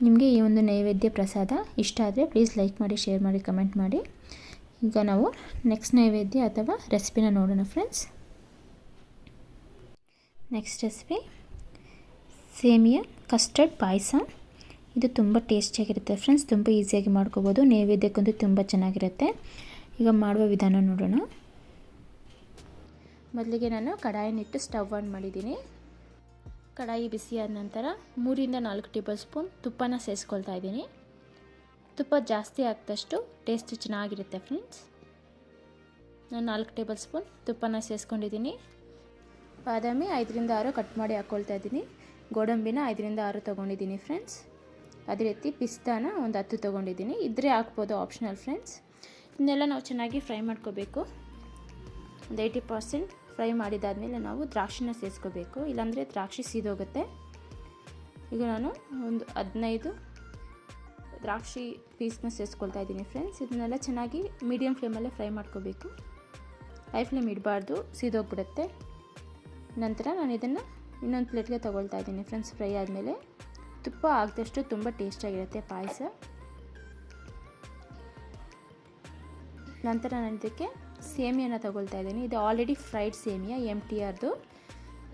ನಿಮಗೆ ಈ ಒಂದು ನೈವೇದ್ಯ ಪ್ರಸಾದ ಇಷ್ಟ ಆದರೆ ಪ್ಲೀಸ್ ಲೈಕ್ ಮಾಡಿ, ಶೇರ್ ಮಾಡಿ, ಕಮೆಂಟ್ ಮಾಡಿ. ಈಗ ನಾವು ನೆಕ್ಸ್ಟ್ ನೈವೇದ್ಯ ಅಥವಾ ರೆಸಿಪಿನ ನೋಡೋಣ friends. Next recipe semiya custard ಪಾಯಸ. ಇದು ತುಂಬ ಟೇಸ್ಟಿಯಾಗಿರುತ್ತೆ ಫ್ರೆಂಡ್ಸ್. ತುಂಬ ಈಸಿಯಾಗಿ ಮಾಡ್ಕೋಬೋದು. ನೈವೇದ್ಯಕ್ಕಂತೂ ತುಂಬ ಚೆನ್ನಾಗಿರುತ್ತೆ. ಈಗ ಮಾಡುವ ವಿಧಾನ ನೋಡೋಣ. ಮೊದಲಿಗೆ ನಾನು ಕಡಾಯಿನಿಟ್ಟು ಸ್ಟವ್ ಆನ್ ಮಾಡಿದ್ದೀನಿ. ಕಡಾಯಿ ಬಿಸಿಯಾದ ನಂತರ 3ರಿಂದ 4 ಟೇಬಲ್ ಸ್ಪೂನ್ ತುಪ್ಪನ ಸೇರಿಸ್ಕೊಳ್ತಾ ಇದ್ದೀನಿ. ತುಪ್ಪ ಜಾಸ್ತಿ ಹಾಕಿದಷ್ಟು ಟೇಸ್ಟ್ ಚೆನ್ನಾಗಿರುತ್ತೆ ಫ್ರೆಂಡ್ಸ್. ನಾನು 4 ಟೇಬಲ್ ಸ್ಪೂನ್ ತುಪ್ಪನ ಸೇರಿಸ್ಕೊಂಡಿದ್ದೀನಿ. ಬಾದಾಮಿ 5ರಿಂದ 6 ಕಟ್ ಮಾಡಿ ಹಾಕ್ಕೊಳ್ತಾ ಇದ್ದೀನಿ. ಗೋಡಂಬಿನ 5ರಿಂದ 6 ತೊಗೊಂಡಿದ್ದೀನಿ ಫ್ರೆಂಡ್ಸ್. ಅದೇ ರೀತಿ ಪಿಸ್ತಾನ ಒಂದು 10 ತೊಗೊಂಡಿದ್ದೀನಿ. ಇದ್ರೆ ಹಾಕ್ಬೋದು, ಆಪ್ಷನಲ್ ಫ್ರೆಂಡ್ಸ್. ಇದನ್ನೆಲ್ಲ ನಾವು ಚೆನ್ನಾಗಿ ಫ್ರೈ ಮಾಡ್ಕೋಬೇಕು. ಒಂದು 80% ಫ್ರೈ ಮಾಡಿದಾದಮೇಲೆ ನಾವು ದ್ರಾಕ್ಷಿನ ಸೇರಿಸ್ಕೋಬೇಕು. ಇಲ್ಲಾಂದರೆ ದ್ರಾಕ್ಷಿ ಸೀದೋಗುತ್ತೆ. ಈಗ ನಾನು ಒಂದು 15 ದ್ರಾಕ್ಷಿ ಪೀಸ್ನ ಸೇರಿಸ್ಕೊಳ್ತಾ ಇದ್ದೀನಿ ಫ್ರೆಂಡ್ಸ್. ಇದನ್ನೆಲ್ಲ ಚೆನ್ನಾಗಿ ಮೀಡಿಯಮ್ ಫ್ಲೇಮಲ್ಲೇ ಫ್ರೈ ಮಾಡ್ಕೋಬೇಕು. ಹೈ ಫ್ಲೇಮ್ ಇಡಬಾರ್ದು, ಸೀದೋಗ್ಬಿಡುತ್ತೆ. ನಂತರ ನಾನು ಇದನ್ನು ಇನ್ನೊಂದು ಪ್ಲೇಟ್ಗೆ ತೊಗೊಳ್ತಾ ಇದ್ದೀನಿ ಫ್ರೆಂಡ್ಸ್. ಫ್ರೈ ಆದಮೇಲೆ ತುಪ್ಪ ಹಾಕಿದಷ್ಟು ತುಂಬ ಟೇಸ್ಟಿಯಾಗಿರುತ್ತೆ ಪಾಯಸ. ನಂತರ ನಾನು ಇದಕ್ಕೆ ಸೇಮಿಯಾನ ತೊಗೊಳ್ತಾ ಇದ್ದೀನಿ. ಇದು ಆಲ್ರೆಡಿ ಫ್ರೈಡ್ ಸೇಮಿಯಾ, MTRದು.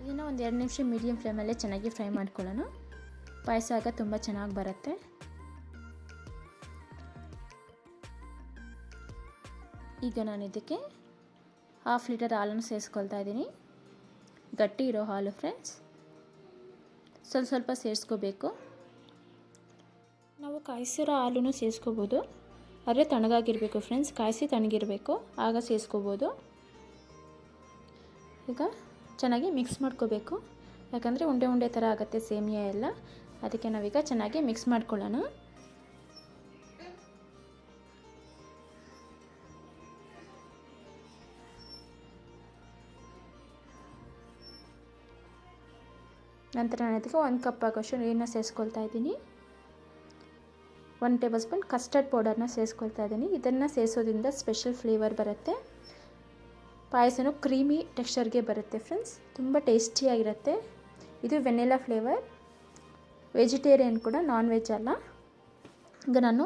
ಇದನ್ನು ಒಂದು 2 ನಿಮಿಷ ಮೀಡಿಯಮ್ ಫ್ಲೇಮಲ್ಲೇ ಚೆನ್ನಾಗಿ ಫ್ರೈ ಮಾಡ್ಕೊಳ್ಳೋಣ. ಪಾಯಸ ಆಗ ತುಂಬ ಚೆನ್ನಾಗಿ ಬರುತ್ತೆ. ಈಗ ನಾನು ಇದಕ್ಕೆ 1/2 ಲೀಟರ್ ಹಾಲನ್ನು ಸೇರಿಸ್ಕೊಳ್ತಾ ಇದ್ದೀನಿ. ಗಟ್ಟಿ ಇರೋ ಹಾಲು ಫ್ರೆಂಡ್ಸ್. ಸ್ವಲ್ಪ ಸೇರಿಸ್ಕೋಬೇಕು. ನಾವು ಕಾಯಿಸಿರೋ ಹಾಲನ್ನು ಸೇರಿಸ್ಕೋಬೋದು, ಆದರೆ ತಣ್ಣಗಾಗಿರಬೇಕು ಫ್ರೆಂಡ್ಸ್. ಕಾಯಿಸಿ ತಣ್ಣಗಿರಬೇಕು, ಆಗ ಸೇರಿಸ್ಕೋಬೋದು. ಈಗ ಚೆನ್ನಾಗಿ ಮಿಕ್ಸ್ ಮಾಡ್ಕೋಬೇಕು. ಯಾಕಂದರೆ ಉಂಡೆ ಉಂಡೆ ಥರ ಆಗುತ್ತೆ ಸೇಮಿಯಾ ಎಲ್ಲ, ಅದಕ್ಕೆ ನಾವೀಗ ಚೆನ್ನಾಗಿ ಮಿಕ್ಸ್ ಮಾಡ್ಕೊಳ್ಳೋಣ. ನಂತರ ನಾನು ಇದಕ್ಕೆ 1 ಕಪ್ ಆಗೋಷ್ಟು ನೀರನ್ನ ಸೇರಿಸ್ಕೊಳ್ತಾ ಇದ್ದೀನಿ. 1 ಟೇಬಲ್ ಸ್ಪೂನ್ ಕಸ್ಟರ್ಡ್ ಪೌಡರ್ನ ಸೇರಿಸ್ಕೊಳ್ತಾ ಇದ್ದೀನಿ. ಇದನ್ನು ಸೇರಿಸೋದ್ರಿಂದ ಸ್ಪೆಷಲ್ ಫ್ಲೇವರ್ ಬರುತ್ತೆ. ಪಾಯಸನೂ ಕ್ರೀಮಿ ಟೆಕ್ಸ್ಚರ್ಗೆ ಬರುತ್ತೆ ಫ್ರೆಂಡ್ಸ್, ತುಂಬ ಟೇಸ್ಟಿಯಾಗಿರುತ್ತೆ. ಇದು ವೆನಿಲಾ ಫ್ಲೇವರ್, ವೆಜಿಟೇರಿಯನ್ ಕೂಡ, ನಾನ್ ವೆಜ್ ಅಲ್ಲ. ಈಗ ನಾನು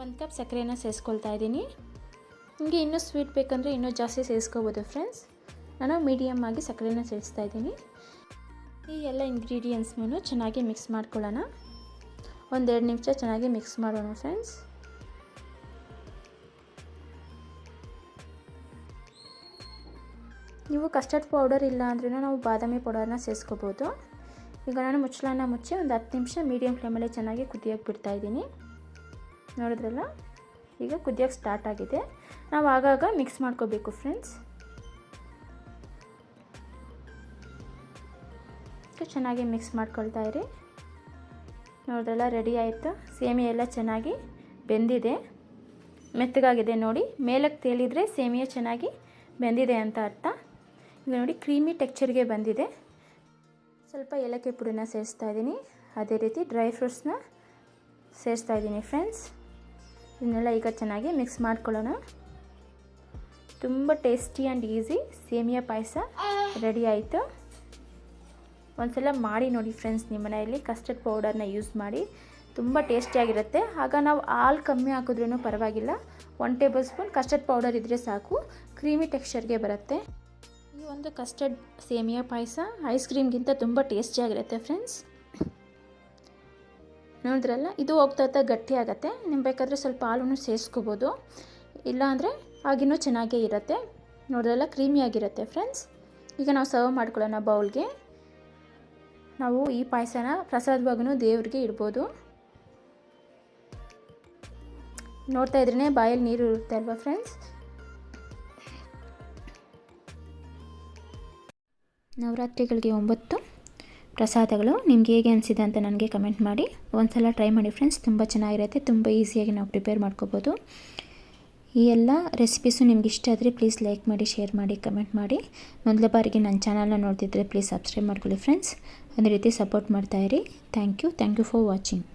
1 ಕಪ್ ಸಕ್ಕರೆನ ಸೇರಿಸ್ಕೊಳ್ತಾ ಇದ್ದೀನಿ. ನಿಮಗೆ ಇನ್ನೂ ಸ್ವೀಟ್ ಬೇಕಂದರೆ ಇನ್ನೂ ಜಾಸ್ತಿ ಸೇರಿಸ್ಕೋಬೋದು ಫ್ರೆಂಡ್ಸ್. ನಾನು ಮೀಡಿಯಮ್ ಆಗಿ ಸಕ್ಕರೆನ ಸೇರಿಸ್ತಾ ಇದ್ದೀನಿ. ಈ ಎಲ್ಲ ಇಂಗ್ರೀಡಿಯೆಂಟ್ಸ್ನೂ ಚೆನ್ನಾಗಿ ಮಿಕ್ಸ್ ಮಾಡ್ಕೊಳ್ಳೋಣ. 1-2 ನಿಮಿಷ ಚೆನ್ನಾಗಿ ಮಿಕ್ಸ್ ಮಾಡೋಣ ಫ್ರೆಂಡ್ಸ್. ನೀವು ಕಸ್ಟರ್ಡ್ ಪೌಡರ್ ಇಲ್ಲ ಅಂದ್ರೂ ನಾವು ಬಾದಾಮಿ ಪೌಡರ್ನ ಸೇರಿಸ್ಕೋಬೋದು. ಈಗ ನಾನು ಮುಚ್ಚಳನ ಮುಚ್ಚಿ ಒಂದು 10 ನಿಮಿಷ ಮೀಡಿಯಮ್ ಫ್ಲೇಮಲ್ಲಿ ಚೆನ್ನಾಗಿ ಕುದಿಯೋಕ್ಕೆ ಬಿಡ್ತಾಯಿದ್ದೀನಿ. ನೋಡಿದ್ರಲ್ಲ, ಈಗ ಕುದಿಯೋಕ್ಕೆ ಸ್ಟಾರ್ಟ್ ಆಗಿದೆ. ನಾವು ಆಗಾಗ ಮಿಕ್ಸ್ ಮಾಡ್ಕೋಬೇಕು ಫ್ರೆಂಡ್ಸ್. ಚೆನ್ನಾಗಿ ಮಿಕ್ಸ್ ಮಾಡ್ಕೊಳ್ತಾ ಇರಿ. ನೋಡಿದ್ರಲ್ಲ, ರೆಡಿ ಆಯಿತು. ಸೇಮಿಯಾ ಎಲ್ಲ ಚೆನ್ನಾಗಿ ಬೆಂದಿದೆ, ಮೆತ್ತಗಾಗಿದೆ. ನೋಡಿ, ಮೇಲಕ್ಕೆ ತೇಲಿದರೆ ಸೇಮಿಯಾ ಚೆನ್ನಾಗಿ ಬೆಂದಿದೆ ಅಂತ ಅರ್ಥ. ಈಗ ನೋಡಿ, ಕ್ರೀಮಿ ಟೆಕ್ಸ್ಚರ್ಗೆ ಬಂದಿದೆ. ಸ್ವಲ್ಪ ಏಲಕ್ಕಿ ಪುಡಿನ ಸೇರಿಸ್ತಾ ಇದ್ದೀನಿ. ಅದೇ ರೀತಿ ಡ್ರೈ ಫ್ರೂಟ್ಸ್ನ ಸೇರಿಸ್ತಾ ಇದ್ದೀನಿ ಫ್ರೆಂಡ್ಸ್. ಇದನ್ನೆಲ್ಲ ಈಗ ಚೆನ್ನಾಗಿ ಮಿಕ್ಸ್ ಮಾಡ್ಕೊಳ್ಳೋಣ. ತುಂಬ tasty and easy semiya payasa ready ಆಯಿತು. ಒಂದ್ಸಲ ಮಾಡಿ ನೋಡಿ ಫ್ರೆಂಡ್ಸ್, ನಿಮ್ಮ ಮನೆಯಲ್ಲಿ ಕಸ್ಟರ್ಡ್ ಪೌಡರ್ನ ಯೂಸ್ ಮಾಡಿ, ತುಂಬ ಟೇಸ್ಟಿಯಾಗಿರುತ್ತೆ. ಆಗ ನಾವು ಹಾಲು ಕಮ್ಮಿ ಹಾಕಿದ್ರೂ ಪರವಾಗಿಲ್ಲ, 1 ಟೇಬಲ್ ಸ್ಪೂನ್ ಕಸ್ಟರ್ಡ್ ಪೌಡರ್ ಇದ್ದರೆ ಸಾಕು, ಕ್ರೀಮಿ ಟೆಕ್ಸ್ಚರ್ಗೆ ಬರುತ್ತೆ. ಈ ಒಂದು ಕಸ್ಟರ್ಡ್ ಸೇಮಿಯಾ ಪಾಯಸ ಐಸ್ ಕ್ರೀಮ್ಗಿಂತ ತುಂಬ ಟೇಸ್ಟಿಯಾಗಿರುತ್ತೆ ಫ್ರೆಂಡ್ಸ್. ನೋಡಿದ್ರಲ್ಲ, ಇದು ಹೋಗ್ತಾ ಗಟ್ಟಿ ಆಗುತ್ತೆ. ನಿಮ್ಗೆ ಬೇಕಾದರೆ ಸ್ವಲ್ಪ ಹಾಲನ್ನು ಸೇರಿಸ್ಕೋಬೋದು, ಇಲ್ಲಾಂದರೆ ಆಗಿನೂ ಚೆನ್ನಾಗೇ ಇರುತ್ತೆ. ನೋಡಿದ್ರಲ್ಲ, ಕ್ರೀಮಿಯಾಗಿರುತ್ತೆ ಫ್ರೆಂಡ್ಸ್. ಈಗ ನಾವು ಸರ್ವ್ ಮಾಡ್ಕೊಳ್ಳೋಣ ಬೌಲ್ಗೆ. ನಾವು ಈ ಪಾಯಸನ ಪ್ರಸಾದವಾಗೂ ದೇವ್ರಿಗೆ ಇಡ್ಬೋದು. ನೋಡ್ತಾ ಇದ್ರೇ ಬಾಯಲ್ಲಿ ನೀರು ಇರುತ್ತೆ ಅಲ್ವಾ ಫ್ರೆಂಡ್ಸ್. ನವರಾತ್ರಿಗಳಿಗೆ 9 ಪ್ರಸಾದಗಳು ನಿಮ್ಗೆ ಹೇಗೆ ಅನಿಸಿದೆ ಅಂತ ನನಗೆ ಕಮೆಂಟ್ ಮಾಡಿ. ಒಂದ್ಸಲ ಟ್ರೈ ಮಾಡಿ ಫ್ರೆಂಡ್ಸ್, ತುಂಬ ಚೆನ್ನಾಗಿರುತ್ತೆ. ತುಂಬ ಈಸಿಯಾಗಿ ನಾವು ಪ್ರಿಪೇರ್ ಮಾಡ್ಕೋಬೋದು. ಈ ಎಲ್ಲ ರೆಸಿಪೀಸು ನಿಮ್ಗೆ ಇಷ್ಟ ಆದರೆ ಪ್ಲೀಸ್ ಲೈಕ್ ಮಾಡಿ, ಶೇರ್ ಮಾಡಿ, ಕಮೆಂಟ್ ಮಾಡಿ. ಮೊದಲ ಬಾರಿಗೆ ನನ್ನ ಚಾನಲ್ನ ನೋಡ್ತಿದ್ರೆ ಪ್ಲೀಸ್ ಸಬ್ಸ್ಕ್ರೈಬ್ ಮಾಡ್ಕೊಳ್ಳಿ ಫ್ರೆಂಡ್ಸ್. ಅದೇ ರೀತಿ ಸಪೋರ್ಟ್ ಮಾಡ್ತಾಯಿರಿ. Thank you for watching.